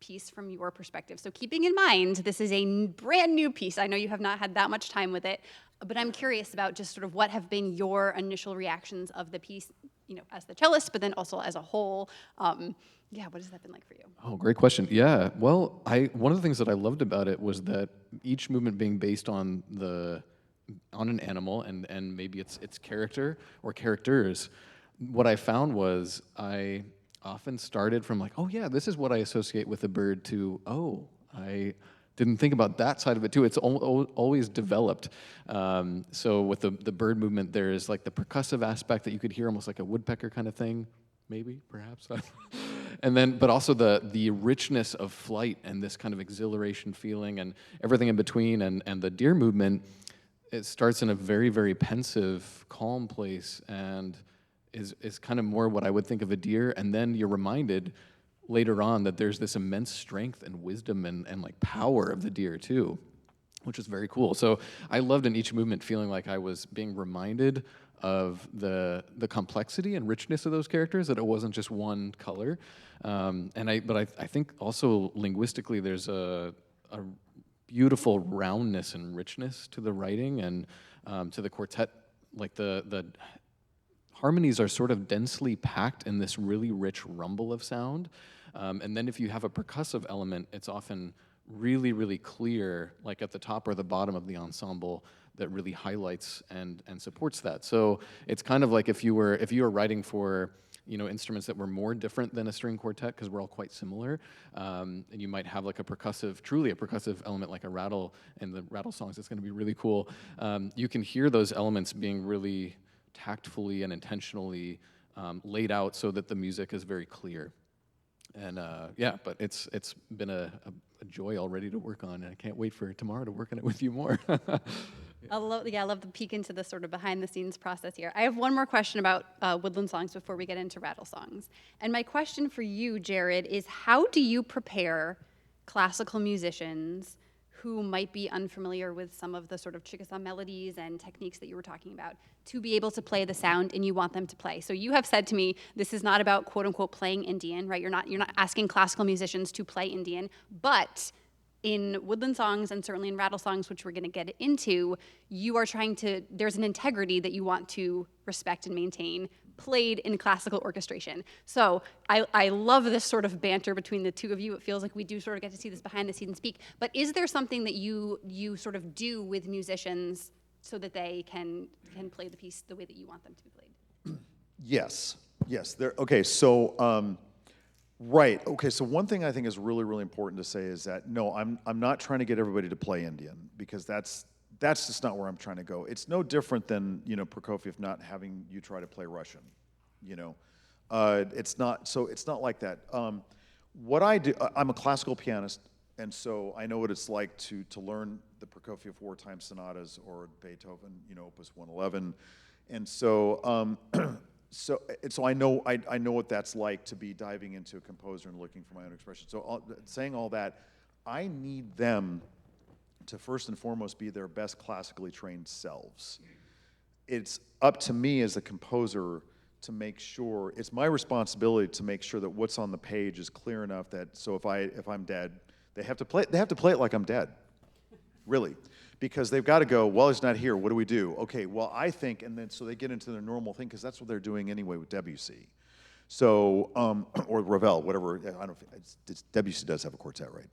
piece from your perspective? So keeping in mind, this is a brand new piece. I know you have not had that much time with it, but I'm curious about just sort of what have been your initial reactions of the piece, as the cellist, but then also as a whole. What has that been like for you? Oh, great question. Yeah, well, one of the things that I loved about it was that each movement being based on an animal and maybe its character or characters. What I found was I often started from like, oh yeah, this is what I associate with a bird, to, oh, I didn't think about that side of it too. It's always developed. So with the bird movement, there's like the percussive aspect that you could hear almost like a woodpecker kind of thing, maybe, perhaps. And then, but also the richness of flight and this kind of exhilaration feeling and everything in between, and the deer movement, it starts in a very, very pensive, calm place and is kind of more what I would think of a deer, and then you're reminded later on that there's this immense strength and wisdom and like power of the deer too, which is very cool. So I loved in each movement feeling like I was being reminded of the complexity and richness of those characters, that it wasn't just one color. But I think also linguistically there's a beautiful roundness and richness to the writing, and to the quartet, like the harmonies are sort of densely packed in this really rich rumble of sound. And then if you have a percussive element, it's often really, really clear, like at the top or the bottom of the ensemble, that really highlights and supports that. So it's kind of like if you were writing for instruments that were more different than a string quartet, because we're all quite similar, and you might have like truly a percussive element like a rattle in the rattle songs. It's going to be really cool. You can hear those elements being really tactfully and intentionally laid out so that the music is very clear. And but it's been a joy already to work on, and I can't wait for tomorrow to work on it with you more. I love the peek into the sort of behind the scenes process here. I have one more question about woodland songs before we get into rattle songs. And my question for you, Jerod, is how do you prepare classical musicians who might be unfamiliar with some of the sort of Chickasaw melodies and techniques that you were talking about to be able to play the sound and you want them to play? So you have said to me, this is not about quote unquote playing Indian, right? You're not asking classical musicians to play Indian, but in woodland songs and certainly in rattle songs, which we're going to get into, you are there's an integrity that you want to respect and maintain, played in classical orchestration. So I love this sort of banter between the two of you. It feels like we do sort of get to see this behind the scenes speak. But is there something that you sort of do with musicians so that they can play the piece the way that you want them to be played? Yes. Okay, so right. Okay, so one thing I think is really, really important to say is that no, I'm not trying to get everybody to play Indian, because that's just not where I'm trying to go. It's no different than, Prokofiev not having you try to play Russian, It's not like that. What I do, I'm a classical pianist, and so I know what it's like to learn the Prokofiev wartime sonatas or Beethoven, Opus 111, and so so I know what that's like to be diving into a composer and looking for my own expression. So saying all that, I need them to first and foremost be their best classically trained selves. It's up to me as a composer to make sure, it's my responsibility to make sure that what's on the page is clear enough that, so if I'm dead, they have to play it like I'm dead, really. Because they've got to go, well, he's not here, what do we do? Okay, well, I think, and then so they get into their normal thing, because that's what they're doing anyway with Debussy. So, or Ravel, whatever, I don't know, Debussy does have a quartet, right?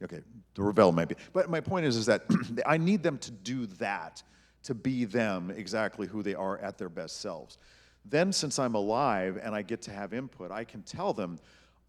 Okay, the Ravel maybe. But my point is that I need them to do that, to be them, exactly who they are at their best selves. Then, since I'm alive and I get to have input, I can tell them,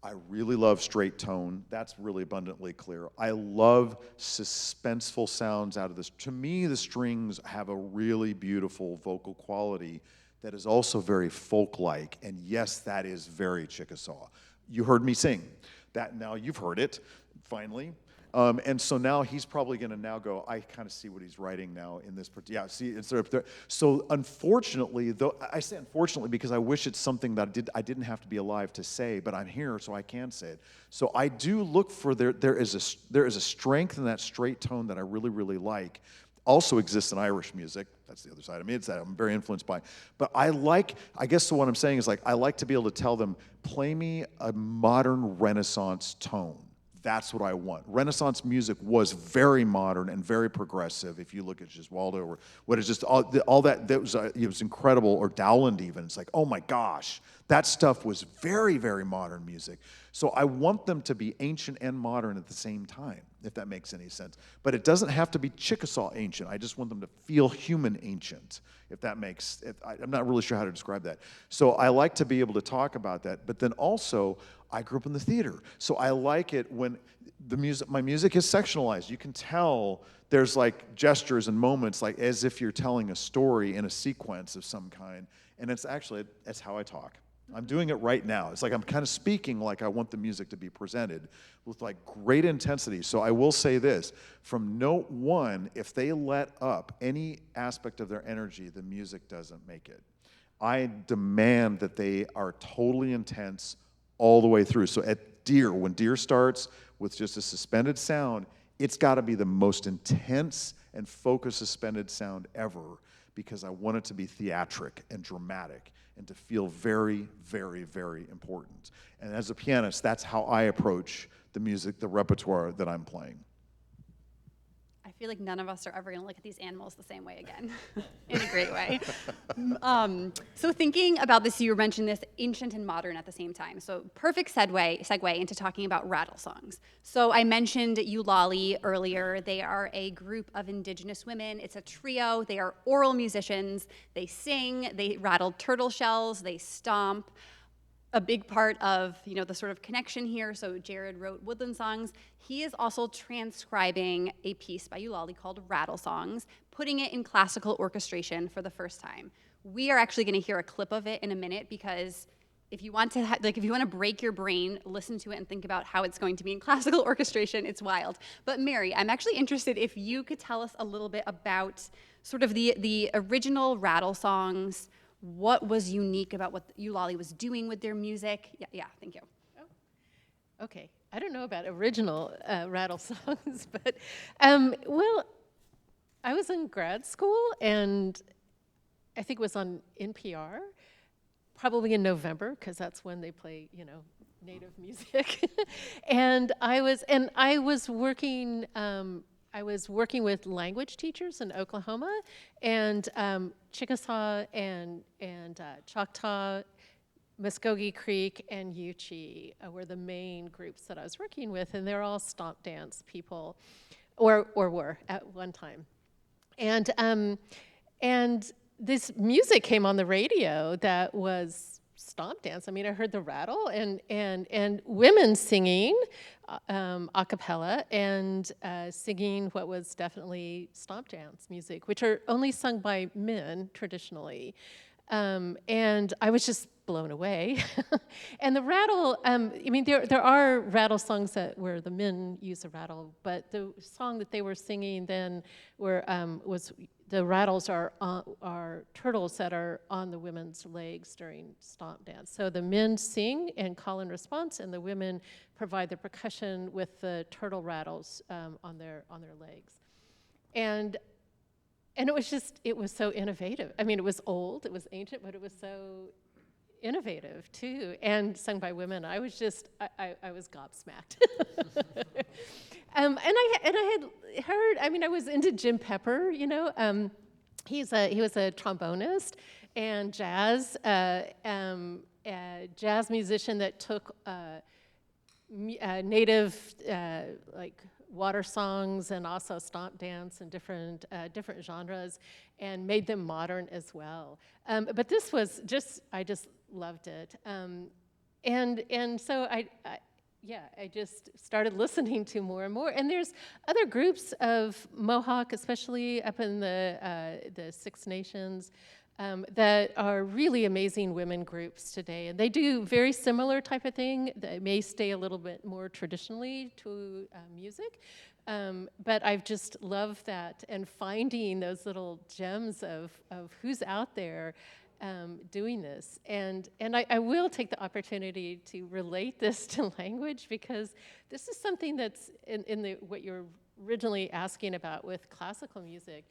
I really love straight tone. That's really abundantly clear. I love suspenseful sounds out of this. To me, the strings have a really beautiful vocal quality that is also very folk-like. And yes, that is very Chickasaw. You heard me sing. That now you've heard it, finally. And so now he's probably going to now go, I kind of see what he's writing now in this. Yeah, see, it's there. So unfortunately, though, I say unfortunately because I wish it's something that I didn't have to be alive to say, but I'm here so I can say it. So I do look for, there is a strength in that straight tone that I really, really like. Also exists in Irish music. That's the other side of me. It's that I'm very influenced by. But I guess so what I'm saying is I like to be able to tell them, play me a modern Renaissance tone. That's what I want. Renaissance music was very modern and very progressive. If you look at Gesualdo or what is just all that was it was incredible. Or Dowland even. It's like, oh my gosh, that stuff was very, very modern music. So I want them to be ancient and modern at the same time, if that makes any sense. But it doesn't have to be Chickasaw ancient. I just want them to feel human ancient, if that makes. I'm not really sure how to describe that. So I like to be able to talk about that. But then also, I grew up in the theater, so I like it when my music is sectionalized. You can tell there's like gestures and moments, like as if you're telling a story in a sequence of some kind, and it's how I talk. I'm doing it right now. It's like I'm kind of speaking like I want the music to be presented with like great intensity. So I will say this, from note one, if they let up any aspect of their energy, the music doesn't make it. I demand that they are totally intense all the way through. So at Deer, when Deer starts with just a suspended sound, it's got to be the most intense and focused suspended sound ever, because I want it to be theatric and dramatic and to feel very, very, very important. And as a pianist, that's how I approach the music, the repertoire that I'm playing. I feel like none of us are ever going to look at these animals the same way again, in a great way. So thinking about this, you mentioned this ancient and modern at the same time. So perfect segue into talking about rattle songs. So I mentioned Eulalie earlier. They are a group of indigenous women. It's a trio. They are oral musicians. They sing. They rattle turtle shells. They stomp. A big part of the sort of connection here, so Jerod wrote woodland songs. He is also transcribing a piece by Eulalie called Rattle Songs, putting it in classical orchestration for the first time. We are actually going to hear a clip of it in a minute, because if you want to break your brain, listen to it and think about how it's going to be in classical orchestration. It's wild. But Mary, I'm actually interested if you could tell us a little bit about sort of the original Rattle Songs. What was unique about what Eulalie was doing with their music? Yeah, thank you. Oh, okay. I don't know about original rattle songs, but, well, I was in grad school, and I think it was on NPR, probably in November, because that's when they play, Native music. And I was working I was working with language teachers in Oklahoma, and Chickasaw and Choctaw, Muskogee Creek, and Yuchi were the main groups that I was working with, and they're all stomp dance people, or were at one time. And this music came on the radio that was stomp dance. I mean, I heard the rattle and women singing a cappella and singing what was definitely stomp dance music, which are only sung by men traditionally. And I was just blown away. And the rattle, I mean, there are rattle songs where the men use a rattle, but the song that they were singing then was the rattles are turtles that are on the women's legs during stomp dance. So the men sing and call in response, and the women provide the percussion with the turtle rattles on their legs. And it was so innovative. I mean, it was old, it was ancient, but it was so innovative too, and sung by women. I was just, I was gobsmacked. And I had heard, I mean, I was into Jim Pepper, you know. He was a trombonist and jazz musician that took native like water songs and also stomp dance and different genres, and made them modern as well. But this was just, I just loved it. And so I just started listening to more and more. And there's other groups of Mohawk, especially up in the Six Nations, that are really amazing women groups today. And they do very similar type of thing. They may stay a little bit more traditionally to music. But I've just loved that, and finding those little gems of who's out there doing this. And I will take the opportunity to relate this to language, because this is something that's in what you're originally asking about with classical music,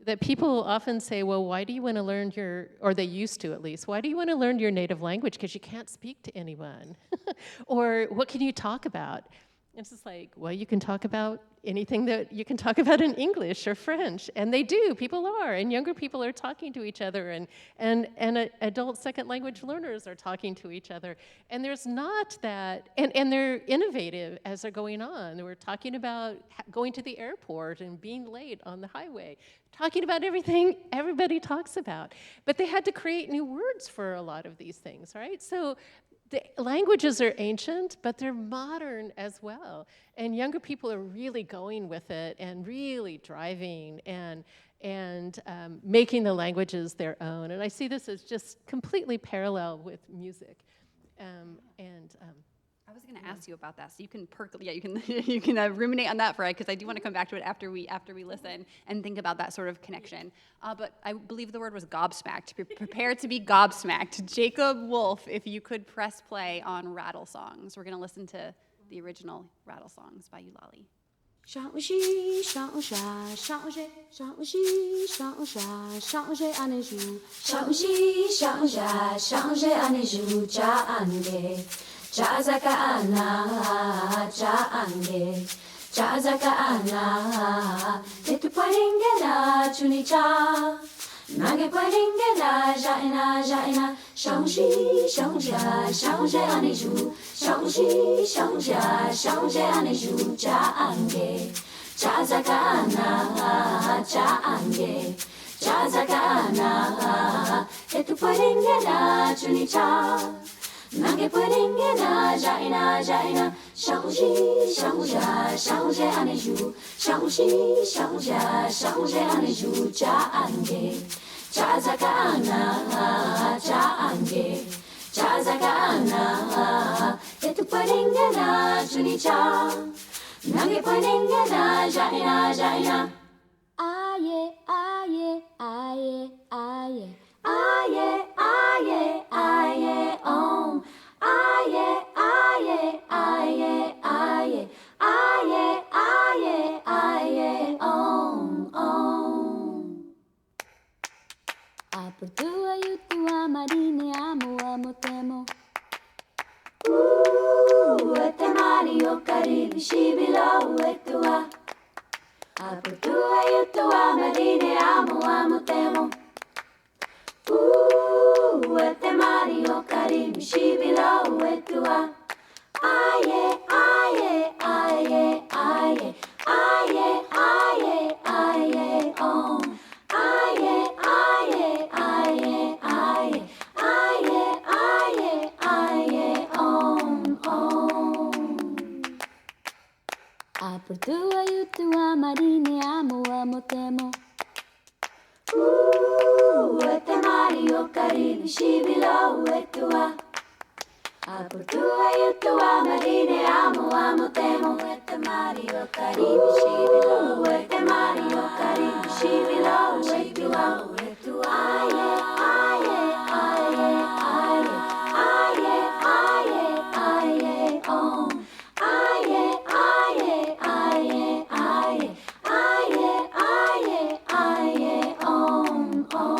that people often say, well, why do you want to learn or they used to at least, why do you want to learn your native language? Because you can't speak to anyone. Or what can you talk about? It's just like, well, you can talk about anything that you can talk about in English or French, and they do, people are, and younger people are talking to each other, and adult second language learners are talking to each other, and there's not that, and they're innovative as they're going on. We're talking about going to the airport and being late on the highway, talking about everything everybody talks about, but they had to create new words for a lot of these things, right? So the languages are ancient, but they're modern as well. And younger people are really going with it and really driving and making the languages their own. And I see this as just completely parallel with music. I was going to ask you about that, so you can you can ruminate on that for it, because I do want to come back to it after we listen and think about that sort of connection. But I believe the word was gobsmacked. Prepare to be gobsmacked. Jacob Wolf, if you could press play on Rattle Songs. We're going to listen to the original Rattle Songs by Eulalie. Changer, changer, changer, changer, changer, changer à nos jours. Changer, changer, changer à nos jours. Changer, chazaka ana, changer, chazaka ana. Tetu paringena chunicha, nage paringena jaina jaina. Changer, changer, changer à nos jours. Changer, changer, changer à nos jours. Changer, chazaka ana, changer, chazaka ana. Tetu paringena chunicha. Nage paringena jaina jaina. Changer, changer, changer à nos jours. Changer, changer, changer à nos jours. Changer, chazaka ana, changer, chazaka ana. Tetu paringena chunicha. Nage paringena jaina jaina. Aye aye aye aye. Aye, aye, aye, om. Aye, aye, aye, aye. Aye, aye, aye, om, om. Apertua yutua marine amo amo temo. Etemari o caribe shibilo etua. Aputua yutua madine amo amo temo. Ete Mario Karim Shibilo etua. Aye, aye, aye, aye, aye, aye, aye, oh. Aye, aye, aye, aye, aye, aye, aye, oh. Aputua yutua marine amo amo temo. Ete Mario Caribe Shibilo etua. Aputua yutua marine amo amo temo. Ete Mario Caribe Shibilo. Ete Mario Caribe Shibilo etua. Aye, aye, aye, aye, aye, aye, aye, oh. Aye, aye, aye, aye, aye, aye, aye, oh, oh.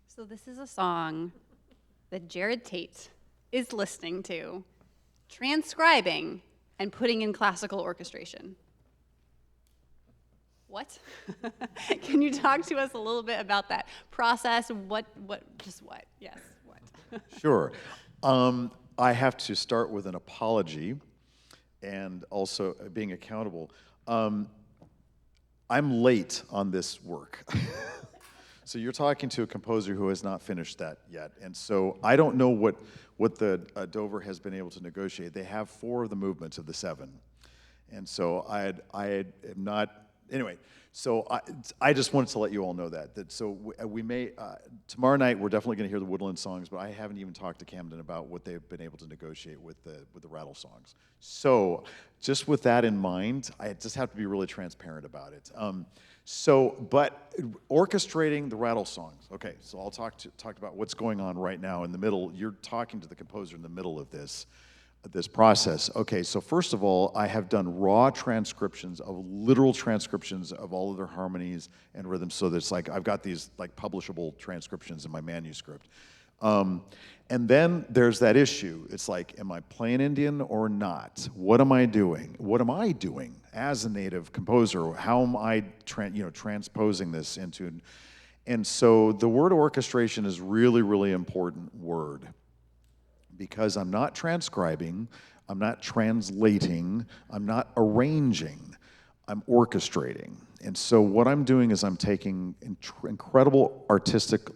So this is a song that Jerod Tate is listening to, transcribing, and putting in classical orchestration. What? Can you talk to us a little bit about that process? What? Yes, what? Sure. I have to start with an apology and also being accountable. I'm late on this work. So you're talking to a composer who has not finished that yet. And so I don't know what the Dover has been able to negotiate. They have 4 of the movements of the 7. And so I am not, anyway, so I just wanted to let you all know that so we may, tomorrow night we're definitely gonna hear the Woodland songs, but I haven't even talked to Camden about what they've been able to negotiate with the rattle songs. So just with that in mind, I just have to be really transparent about it. But orchestrating the rattle songs, okay, so I'll talk about what's going on right now in the middle. You're talking to the composer in the middle of this process. Okay, so first of all, I have done raw transcriptions of literal transcriptions of all of their harmonies and rhythms, so that's like, I've got these like publishable transcriptions in my manuscript. And then there's that issue. It's like, am I playing Indian or not? What am I doing? What am I doing as a native composer? How am I transposing this into? And so the word orchestration is really, really important word, because I'm not transcribing, I'm not translating, I'm not arranging, I'm orchestrating. And so what I'm doing is I'm taking incredible artistic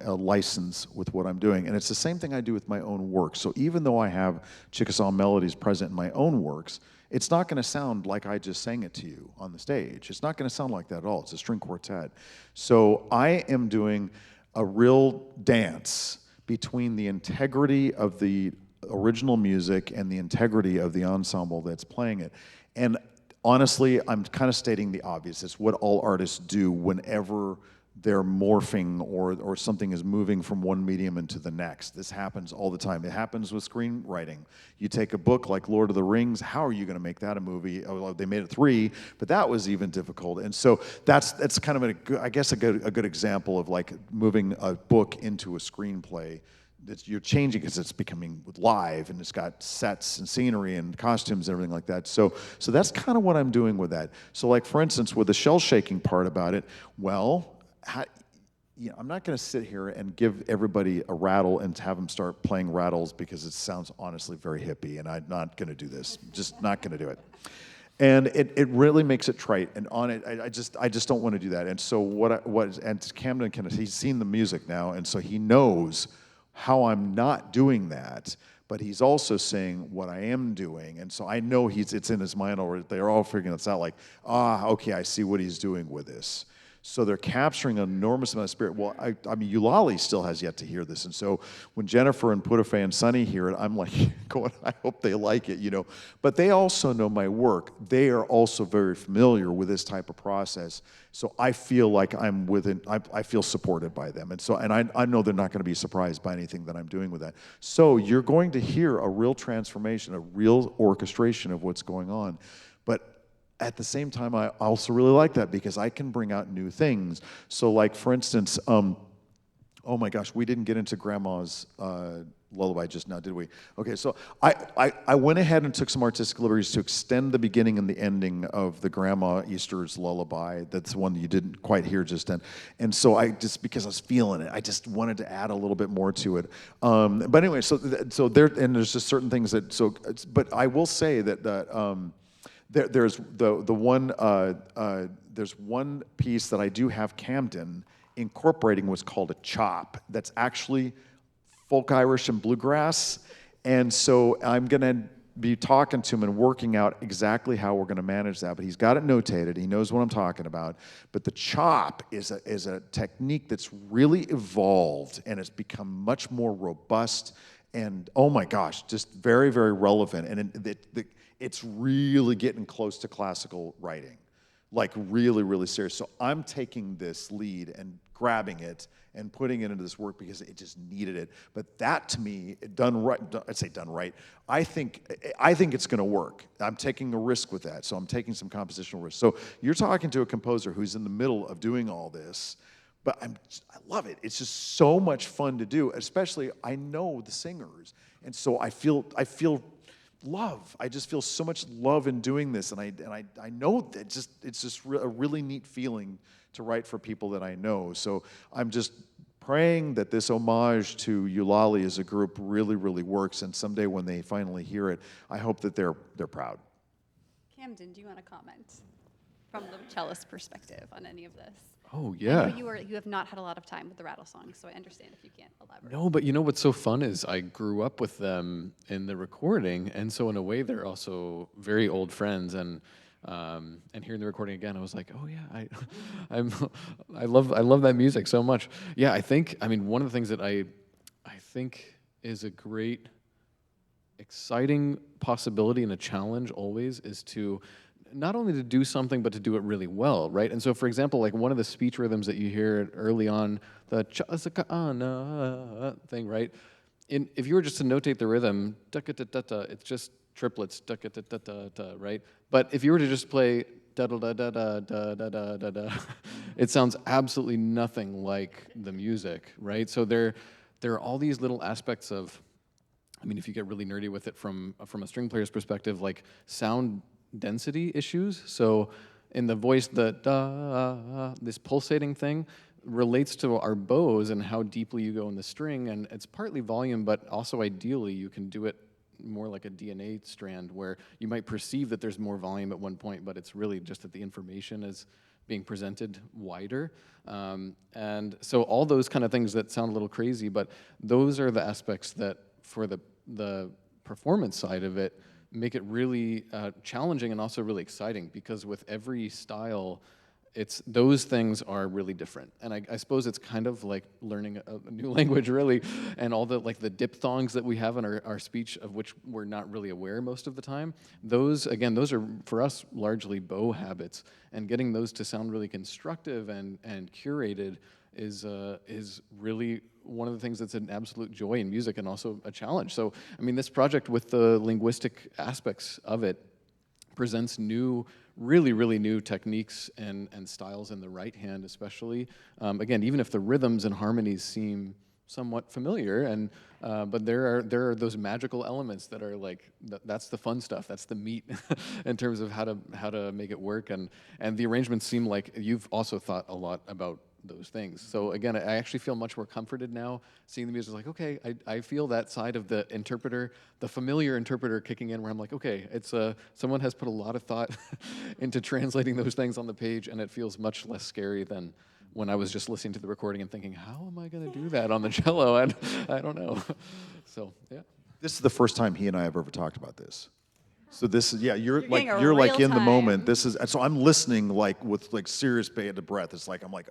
license with what I'm doing. And it's the same thing I do with my own work. So even though I have Chickasaw melodies present in my own works, it's not going to sound like I just sang it to you on the stage. It's not going to sound like that at all. It's a string quartet. So I am doing a real dance between the integrity of the original music and the integrity of the ensemble that's playing it. And honestly, I'm kind of stating the obvious. It's what all artists do whenever they're morphing or something is moving from one medium into the next. This happens all the time. It happens with screenwriting. You take a book like Lord of the Rings, how are you going to make that a movie? Oh, well, they made it 3, but that was even difficult. And so that's kind of, I guess, a good example of like moving a book into a screenplay. You're changing because it's becoming live and it's got sets and scenery and costumes and everything like that. So that's kind of what I'm doing with that. So like, for instance, with the shell shaking part about it, well, I'm not going to sit here and give everybody a rattle and have them start playing rattles because it sounds honestly very hippie, and I'm not going to do this. Just not going to do it. And it really makes it trite. And on it, I just don't want to do that. And so and Camden he's seen the music now, and so he knows how I'm not doing that. But he's also saying what I am doing, and so I know it's in his mind already. They're all figuring this out. Like, okay, I see what he's doing with this. So they're capturing an enormous amount of spirit. Well, I mean, Eulalie still has yet to hear this. And so when Jennifer and Pudafe and Sunny hear it, I'm like, going, I hope they like it, But they also know my work. They are also very familiar with this type of process. So I feel like I feel supported by them. And so, I know they're not going to be surprised by anything that I'm doing with that. So you're going to hear a real transformation, a real orchestration of what's going on. But at the same time, I also really like that because I can bring out new things. So like, for instance, oh my gosh, we didn't get into Grandma's lullaby just now, did we? Okay, so I went ahead and took some artistic liberties to extend the beginning and the ending of the Grandma Easter's lullaby. That's the one you didn't quite hear just then. And so because I was feeling it, I just wanted to add a little bit more to it. But anyway, so there's just certain things but I will say that there's one piece that I do have Camden incorporating what's called a chop. That's actually folk Irish and bluegrass, and so I'm going to be talking to him and working out exactly how we're going to manage that. But he's got it notated. He knows what I'm talking about. But the chop is a technique that's really evolved and has become much more robust and, oh my gosh, just very, very relevant. And it's really getting close to classical writing, like really, really serious. So I'm taking this lead and grabbing it and putting it into this work because it just needed it. But that, to me, done right, I'd say done right, I think it's going to work. I'm taking a risk with that, so I'm taking some compositional risk. So you're talking to a composer who's in the middle of doing all this, but I love it. It's just so much fun to do, especially I know the singers, and so I feel love. I just feel so much love in doing this, and I know that it's just a really neat feeling to write for people that I know. So I'm just praying that this homage to Eulalie as a group really, really works, and someday when they finally hear it, I hope that they're proud. Camden, do you want to comment from the cellist perspective on any of this? Oh, yeah. I know you have not had a lot of time with the rattle songs, so I understand if you can't elaborate. No, but what's so fun is I grew up with them in the recording, and so in a way they're also very old friends. And hearing the recording again, I was like, oh yeah, I love that music so much. Yeah, I mean one of the things that I think is a great, exciting possibility and a challenge always is to not only to do something, but to do it really well, right? And so, for example, like one of the speech rhythms that you hear early on, the thing, right? If you were just to notate the rhythm, it's just triplets, right? But if you were to just play da da da da da da da da da, it sounds absolutely nothing like the music, right? So there are all these little aspects of, I mean, if you get really nerdy with it from a string player's perspective, like sound density issues. So in the voice, this pulsating thing relates to our bows and how deeply you go in the string, and it's partly volume, but also ideally you can do it more like a DNA strand where you might perceive that there's more volume at one point, but it's really just that the information is being presented wider. And so all those kind of things that sound a little crazy, but those are the aspects that for the performance side of it make it really challenging and also really exciting, because with every style, those things are really different. And I suppose it's kind of like learning a new language, really, and all the like the diphthongs that we have in our speech, of which we're not really aware most of the time. Those are for us largely bow habits, and getting those to sound really constructive and curated is really one of the things that's an absolute joy in music and also a challenge. So, I mean, this project with the linguistic aspects of it presents really new techniques and styles in the right hand, especially. Again, even if the rhythms and harmonies seem somewhat familiar, and but there are those magical elements that are like that's the fun stuff. That's the meat in terms of how to make it work, and the arrangements seem like you've also thought a lot about those things. So again, I actually feel much more comforted now seeing the music. Like, okay, I feel that side of the interpreter, the familiar interpreter kicking in, where I'm like, okay, it's someone has put a lot of thought into translating those things on the page, and it feels much less scary than when I was just listening to the recording and thinking, how am I going to do that on the cello? And I don't know. So yeah. This is the first time he and I have ever talked about this. So this is, yeah, you're getting a like real in the time. moment. This is, so I'm listening like with like serious bated breath. It's like I'm like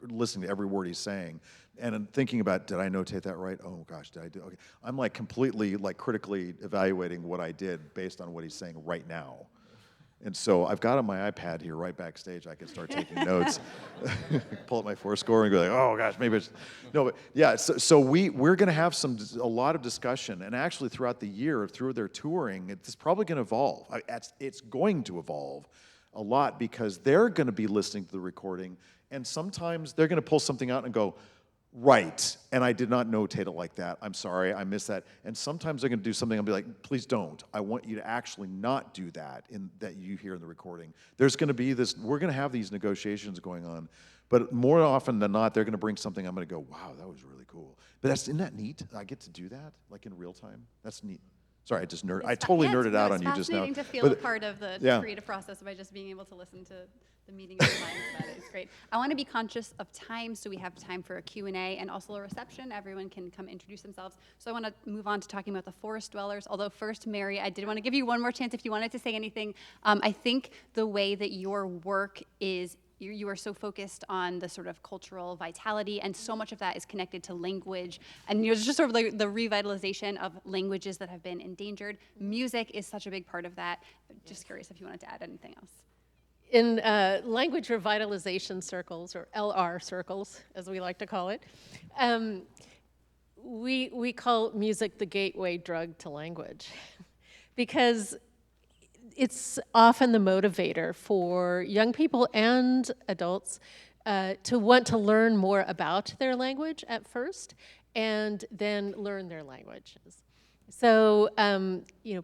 listening to every word he's saying, and I'm thinking about, did I notate that right? Oh gosh, did I do? Okay, I'm like completely like critically evaluating what I did based on what he's saying right now. And so I've got on my iPad here right backstage. I can start taking notes, pull up my Fourscore and go like, oh gosh, maybe it's, no, but yeah. So we're going to have a lot of discussion, and actually throughout the year, through their touring, it's probably going to evolve. It's going to evolve a lot because they're going to be listening to the recording, and sometimes they're going to pull something out and go, right, and I did not notate it like that. I'm sorry, I missed that. And sometimes they're going to do something, I'll be like, please don't. I want you to actually not do that that you hear in the recording. There's going to be this, we're going to have these negotiations going on, but more often than not, they're going to bring something, I'm going to go, wow, that was really cool. But isn't that neat? I get to do that, like in real time? That's neat. Sorry, I totally nerded out on you just now. It's fascinating to feel a part of the creative process by just being able to listen to the meeting of your minds about it. It's great. I want to be conscious of time, so we have time for a Q&A and also a reception. Everyone can come introduce themselves. So I want to move on to talking about the forest dwellers. Although first, Mary, I did want to give you one more chance if you wanted to say anything. I think the way that your work is, you are so focused on the sort of cultural vitality, and so much of that is connected to language, and it's just sort of like the revitalization of languages that have been endangered. Music is such a big part of that. Just curious if you wanted to add anything else. In language revitalization circles, or LR circles, as we like to call it, we call music the gateway drug to language, because it's often the motivator for young people and adults to want to learn more about their language at first, and then learn their languages. So,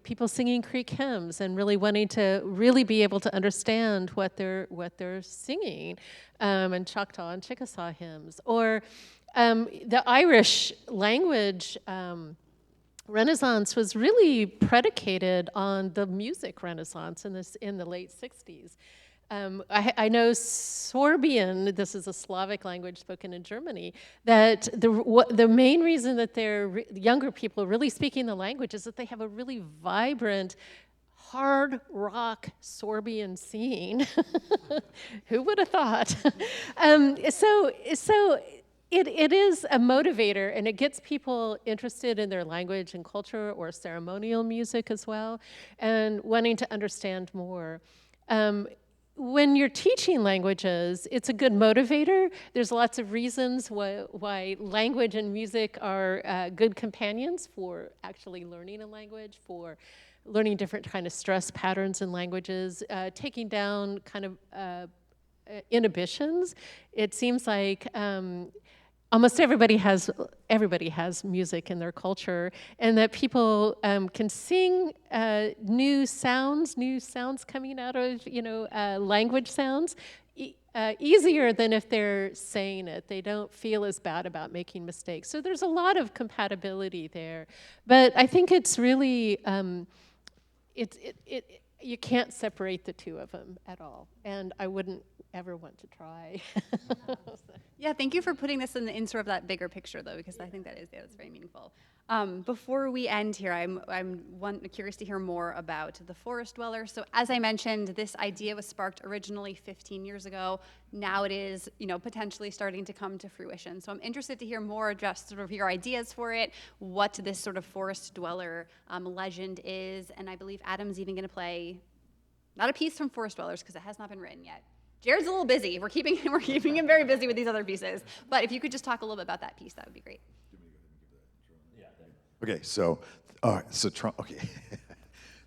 people singing Creek hymns and really wanting to really be able to understand what they're singing, and Choctaw and Chickasaw hymns, or the Irish language Renaissance was really predicated on the music Renaissance in the late 60s. I know Sorbian, this is a Slavic language spoken in Germany, that the main reason that younger people are really speaking the language is that they have a really vibrant, hard rock Sorbian scene. Who would have thought? So it is a motivator, and it gets people interested in their language and culture, or ceremonial music as well, and wanting to understand more. When you're teaching languages, it's a good motivator. There's lots of reasons why language and music are good companions for actually learning a language, for learning different kind of stress patterns in languages, taking down kind of inhibitions. It seems like almost everybody has music in their culture, and that people can sing new sounds coming out of language sounds easier than if they're saying it. They don't feel as bad about making mistakes. So there's a lot of compatibility there, but I think it's really you can't separate the two of them at all, and I wouldn't ever want to try. Yeah, thank you for putting this in sort of that bigger picture, though, because I think that's very meaningful. Before we end here, I'm curious to hear more about the forest dweller. So as I mentioned, this idea was sparked originally 15 years ago. Now it is, potentially starting to come to fruition. So I'm interested to hear more, just sort of your ideas for it, what this sort of forest dweller legend is, and I believe Adam's even going to play, not a piece from Forest Dwellers because it has not been written yet. Jared's a little busy. We're keeping him very busy with these other pieces. But if you could just talk a little bit about that piece, that would be great. Okay, okay.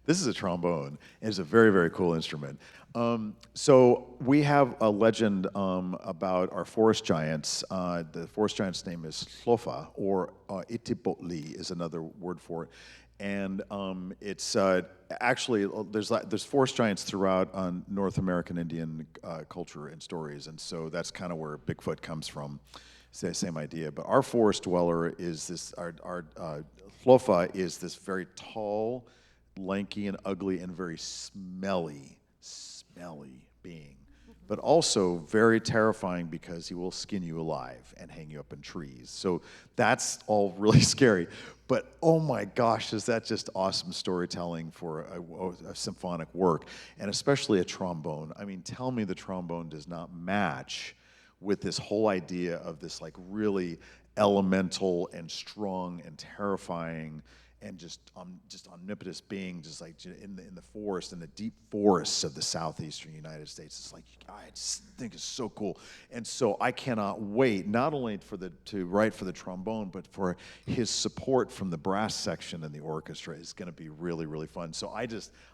This is a trombone, and it's a very, very cool instrument. So we have a legend about our forest giants. The forest giant's name is Slofa, or Itibotli is another word for it. And it's actually, there's forest giants throughout North American Indian culture and stories, and so that's kind of where Bigfoot comes from. It's the same idea, but our forest dweller is this, our Slofa is this very tall, lanky and ugly and very smelly being, but also very terrifying because he will skin you alive and hang you up in trees. So that's all really scary. But oh my gosh, is that just awesome storytelling for a symphonic work, and especially a trombone. I mean, tell me the trombone does not match with this whole idea of this like really elemental and strong and terrifying and just omnipotent being, just like in the forest, in the deep forests of the southeastern United States. It's like, I just think it's so cool. And so I cannot wait, not only to write for the trombone, but for his support from the brass section and the orchestra is going to be really, really fun. So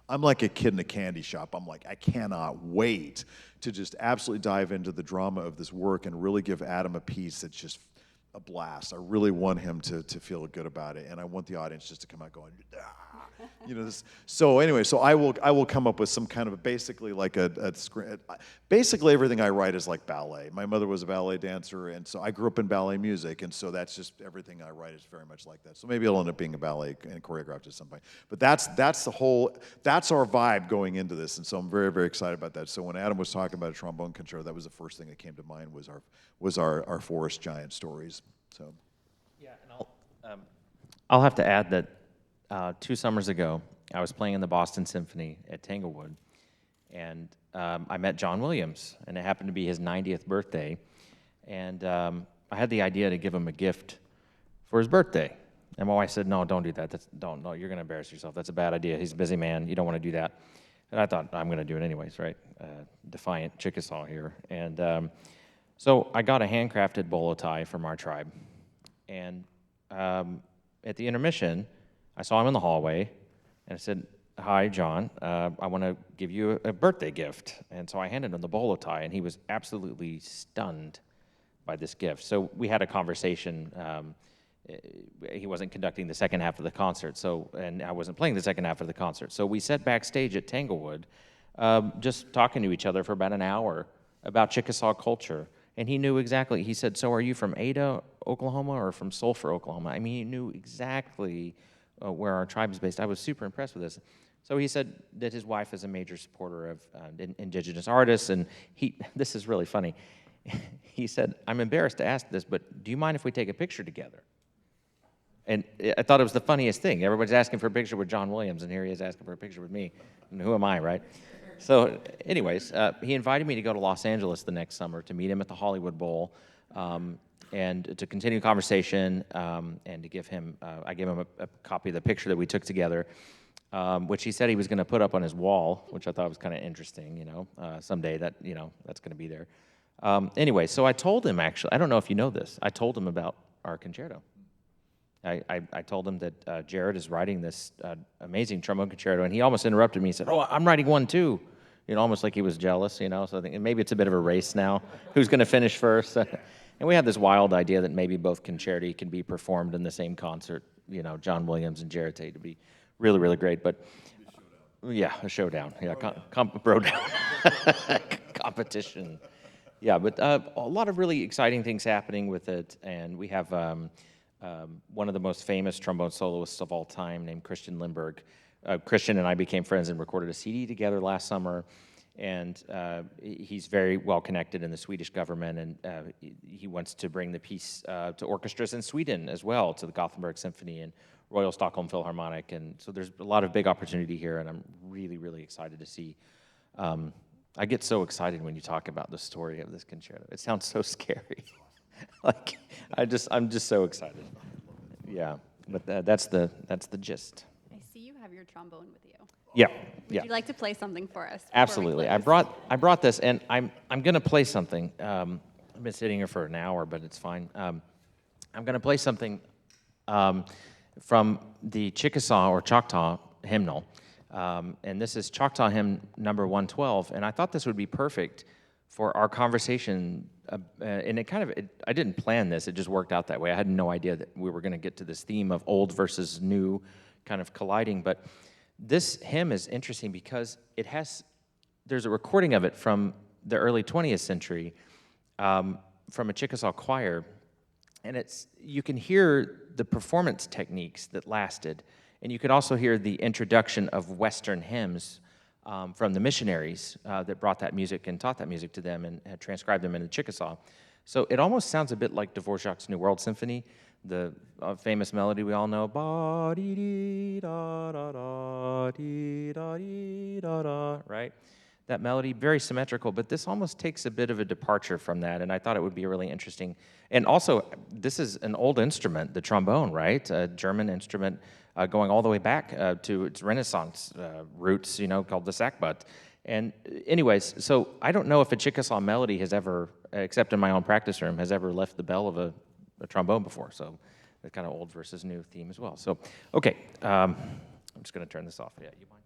I'm like a kid in a candy shop. I'm like, I cannot wait to just absolutely dive into the drama of this work and really give Adam a piece that's just a blast. I really want him to feel good about it, and I want the audience just to come out going, this. So anyway, so I will come up with some kind of basically like basically everything I write is like ballet. My mother was a ballet dancer, and so I grew up in ballet music, and so that's just everything I write is very much like that. So maybe it'll end up being a ballet and choreographed at some point. But that's our vibe going into this, and so I'm very, very excited about that. So when Adam was talking about a trombone concerto, that was the first thing that came to mind was our forest giant stories. So yeah, and I'll have to add that 2 summers ago, I was playing in the Boston Symphony at Tanglewood, and I met John Williams, and it happened to be his 90th birthday, and I had the idea to give him a gift for his birthday. And my wife said, "No, don't do that. No, you're going to embarrass yourself. That's a bad idea. He's a busy man. You don't want to do that." And I thought, I'm going to do it anyways, right? Defiant Chickasaw here. And so I got a handcrafted bolo tie from our tribe, and at the intermission, I saw him in the hallway, and I said, "Hi, John, I want to give you a birthday gift." And so I handed him the bolo tie, and he was absolutely stunned by this gift. So we had a conversation. He wasn't conducting the second half of the concert, and I wasn't playing the second half of the concert. So we sat backstage at Tanglewood, just talking to each other for about an hour about Chickasaw culture. And he knew exactly. He said, "So are you from Ada, Oklahoma, or from Sulphur, Oklahoma?" I mean, he knew exactly where our tribe is based. I was super impressed with this. So he said that his wife is a major supporter of indigenous artists, and this is really funny. He said, "I'm embarrassed to ask this, but do you mind if we take a picture together?" And I thought it was the funniest thing. Everybody's asking for a picture with John Williams, and here he is asking for a picture with me. And who am I, right? So anyways, he invited me to go to Los Angeles the next summer to meet him at the Hollywood Bowl, and to continue the conversation, and to give him, I gave him a copy of the picture that we took together, which he said he was going to put up on his wall, which I thought was kind of interesting, someday that's going to be there. Anyway, so I told him, actually, I don't know if you know this, I told him about our concerto. I told him that Jerod is writing this amazing trombone concerto, and he almost interrupted me. He said, "Oh, I'm writing one too," almost like he was jealous, So I think maybe it's a bit of a race now. Who's going to finish first? And we had this wild idea that maybe both concerti can be performed in the same concert. John Williams and Jerod Tate to be really, really great. But yeah, a showdown. Yeah, bro down. Competition. Yeah, but a lot of really exciting things happening with it, and we have one of the most famous trombone soloists of all time named Christian Lindberg. Christian and I became friends and recorded a CD together last summer, And he's very well connected in the Swedish government, and he wants to bring the piece to orchestras in Sweden as well, to the Gothenburg Symphony and Royal Stockholm Philharmonic. And so there's a lot of big opportunity here, and I'm really, really excited to see. I get so excited when you talk about the story of this concerto. It sounds so scary. Like, I'm just so excited. Yeah, but that's the gist. I see you have your trombone with you. Yeah, Would you like to play something for us? Absolutely. I brought this, and I'm going to play something. I've been sitting here for an hour, but it's fine. I'm going to play something from the Chickasaw or Choctaw hymnal, and this is Choctaw hymn number 112. And I thought this would be perfect for our conversation. And I didn't plan this; it just worked out that way. I had no idea that we were going to get to this theme of old versus new, kind of colliding, but. This hymn is interesting because there's a recording of it from the early 20th century from a Chickasaw choir, and you can hear the performance techniques that lasted, and you can also hear the introduction of Western hymns from the missionaries that brought that music and taught that music to them and had transcribed them into Chickasaw. So it almost sounds a bit like Dvorak's New World Symphony, the famous melody we all know, ba-dee-dee-da-da-da-dee-da-dee-da-da, right? That melody, very symmetrical, but this almost takes a bit of a departure from that, and I thought it would be really interesting. And also, this is an old instrument, the trombone, right? A German instrument going all the way back to its Renaissance roots, called the sackbut. And anyways, so I don't know if a Chickasaw melody has ever, except in my own practice room, has ever left the bell of a trombone before, so the kind of old versus new theme as well. So, okay, I'm just going to turn this off. Yeah, you mind?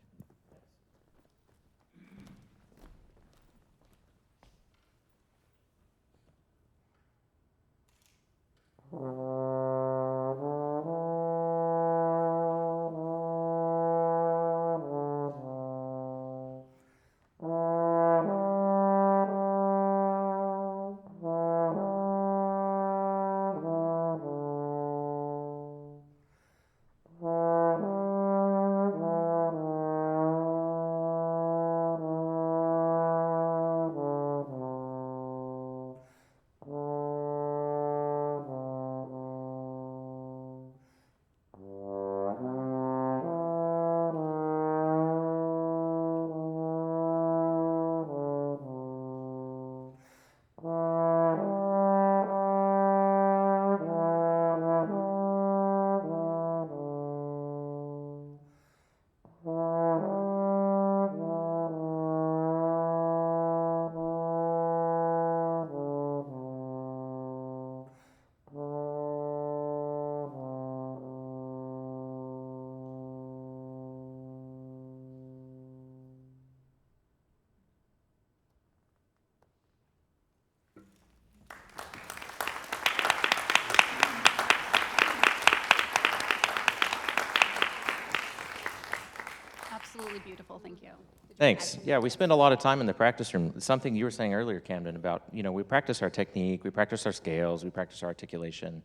Absolutely beautiful, thank you. Thanks. Yeah, we spend a lot of time in the practice room. Something you were saying earlier, Camden, about, we practice our technique, we practice our scales, we practice our articulation.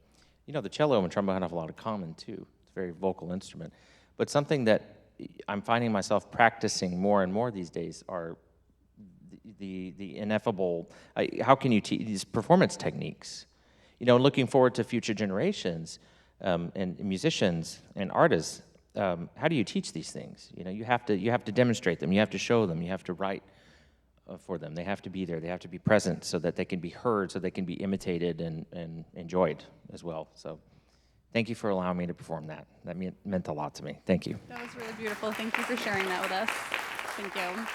The cello and trombone have a lot of common, too. It's a very vocal instrument. But something that I'm finding myself practicing more and more these days are the ineffable, how can you teach these performance techniques? Looking forward to future generations and musicians and artists, how do you teach these things? You have to demonstrate them, you have to show them, you have to write for them. They have to be there, they have to be present so that they can be heard, so they can be imitated and enjoyed as well. So thank you for allowing me to perform that. That meant a lot to me. Thank you. That was really beautiful. Thank you for sharing that with us. Thank you.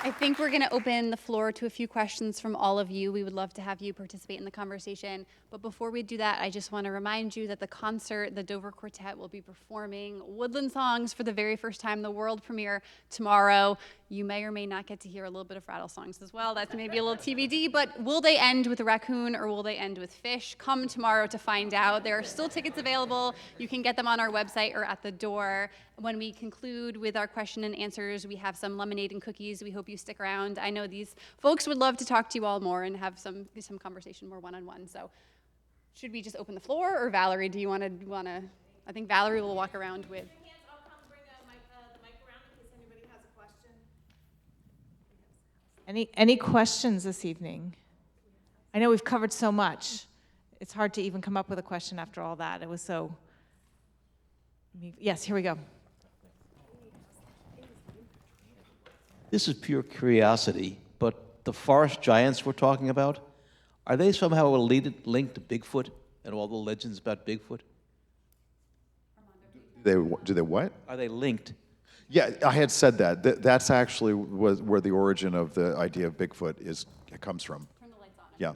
I think we're going to open the floor to a few questions from all of you. We would love to have you participate in the conversation. But before we do that, I just want to remind you that the concert, the Dover Quartet, will be performing woodland songs for the very first time, the world premiere tomorrow. You may or may not get to hear a little bit of rattle songs as well. That's maybe a little TBD, but will they end with a raccoon or will they end with fish? Come tomorrow to find out. There are still tickets available. You can get them on our website or at the door. When we conclude with our question and answers, we have some lemonade and cookies. We hope you stick around. I know these folks would love to talk to you all more and have some conversation more one-on-one. So should we just open the floor, or Valerie, do you want to? I think Valerie will walk around with. I'll come bring the mic around in case anybody has a question. Any questions this evening? I know we've covered so much. It's hard to even come up with a question after all that. It was so... Yes, here we go. This is pure curiosity, but the forest giants we're talking about, are they somehow linked to Bigfoot and all the legends about Bigfoot? Do they what? Are they linked? Yeah, I had said that. That's actually where the origin of the idea of Bigfoot comes from. Turn the lights on. Yeah.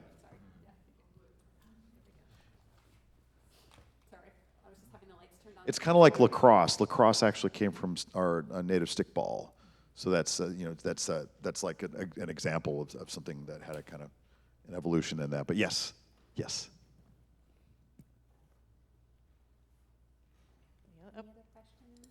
Sorry, I was just having the lights turned on. It's kind of like lacrosse. Lacrosse actually came from our native stickball. So that's that's like an example of something that had a kind of an evolution in that. But yes. Any other questions?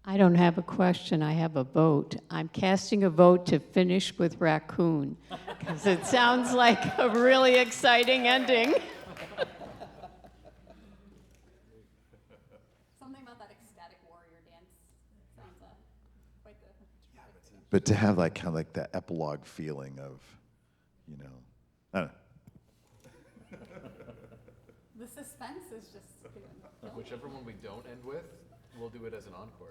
I don't have a question, I have a vote. I'm casting a vote to finish with raccoon, because it sounds like a really exciting ending. Something about that ecstatic warrior dance sounds quite the... But to have like kind of like that epilogue feeling of, I don't know. The suspense is just... Whichever one we don't end with, we'll do it as an encore.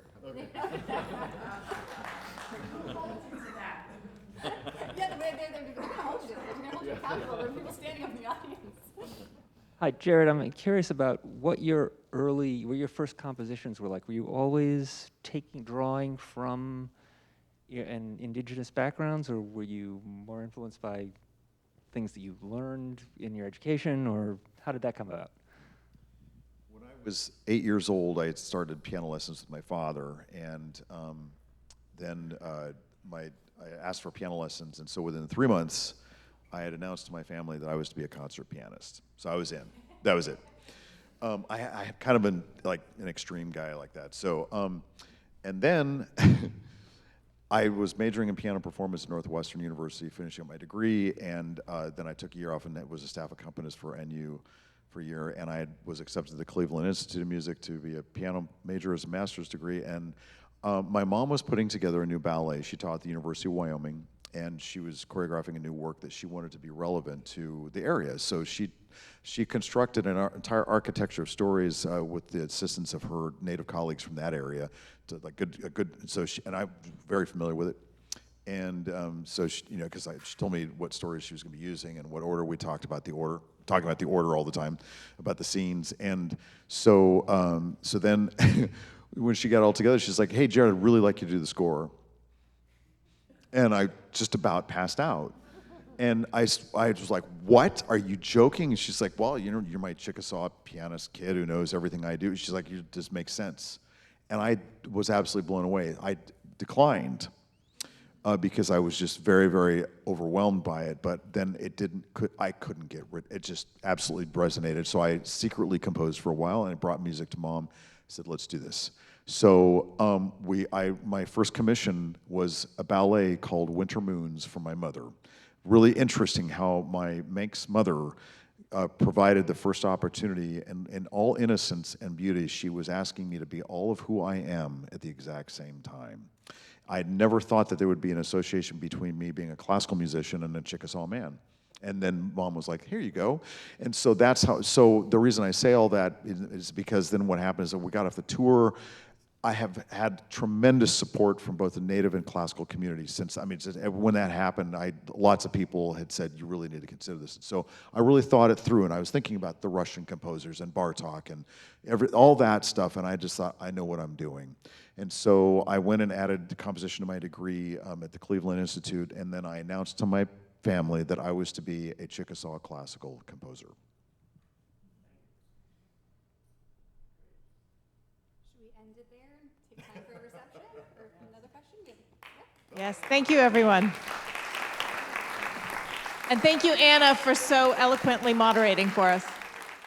Yeah, they're going to hold you. They're going to hold you accountable. There are people standing up in the audience. Hi, Jerod. I'm curious about what your first compositions were like. Were you always drawing from indigenous backgrounds, or were you more influenced by things that you learned in your education, or how did that come about? When I was 8 years old, I had started piano lessons with my father, and then I asked for piano lessons, and so within 3 months, I had announced to my family that I was to be a concert pianist. So I was in. That was it. I had kind of been like an extreme guy like that. So, and then I was majoring in piano performance at Northwestern University, finishing up my degree, and then I took a year off and was a staff accompanist for NU for a year, and I was accepted to the Cleveland Institute of Music to be a piano major as a master's degree, and my mom was putting together a new ballet. She taught at the University of Wyoming, and she was choreographing a new work that she wanted to be relevant to the area. So she constructed an entire architecture of stories with the assistance of her native colleagues from that area. To like and I'm very familiar with it. And so she, because she told me what stories she was going to be using and what order. We talking about the order all the time, about the scenes. And so so then when she got all together, she's like, "Hey, Jerod, I'd really like you to do the score." And I just about passed out. And I was like, "What? Are you joking?" And she's like, "Well, you're my Chickasaw pianist kid who knows everything I do." She's like, "It just makes sense." And I was absolutely blown away. I declined because I was just very, very overwhelmed by it. But then I couldn't get rid. It just absolutely resonated. So I secretly composed for a while, and I brought music to Mom. I said, "Let's do this." So my first commission was a ballet called Winter Moons for my mother. Really interesting how my Manx mother provided the first opportunity, and in all innocence and beauty, she was asking me to be all of who I am at the exact same time. I had never thought that there would be an association between me being a classical musician and a Chickasaw man. And then Mom was like, "Here you go." And so that's how, so the reason I say all that is because then what happened is that we got off the tour. I have had tremendous support from both the native and classical communities since, when that happened, lots of people had said, "You really need to consider this." So I really thought it through, and I was thinking about the Russian composers and Bartok and all that stuff, and I just thought, I know what I'm doing. And so I went and added the composition to my degree at the Cleveland Institute, and then I announced to my family that I was to be a Chickasaw classical composer. End it there and take time for a reception or another question? Good. Yeah. Yes, thank you, everyone. And thank you, Anna, for so eloquently moderating for us.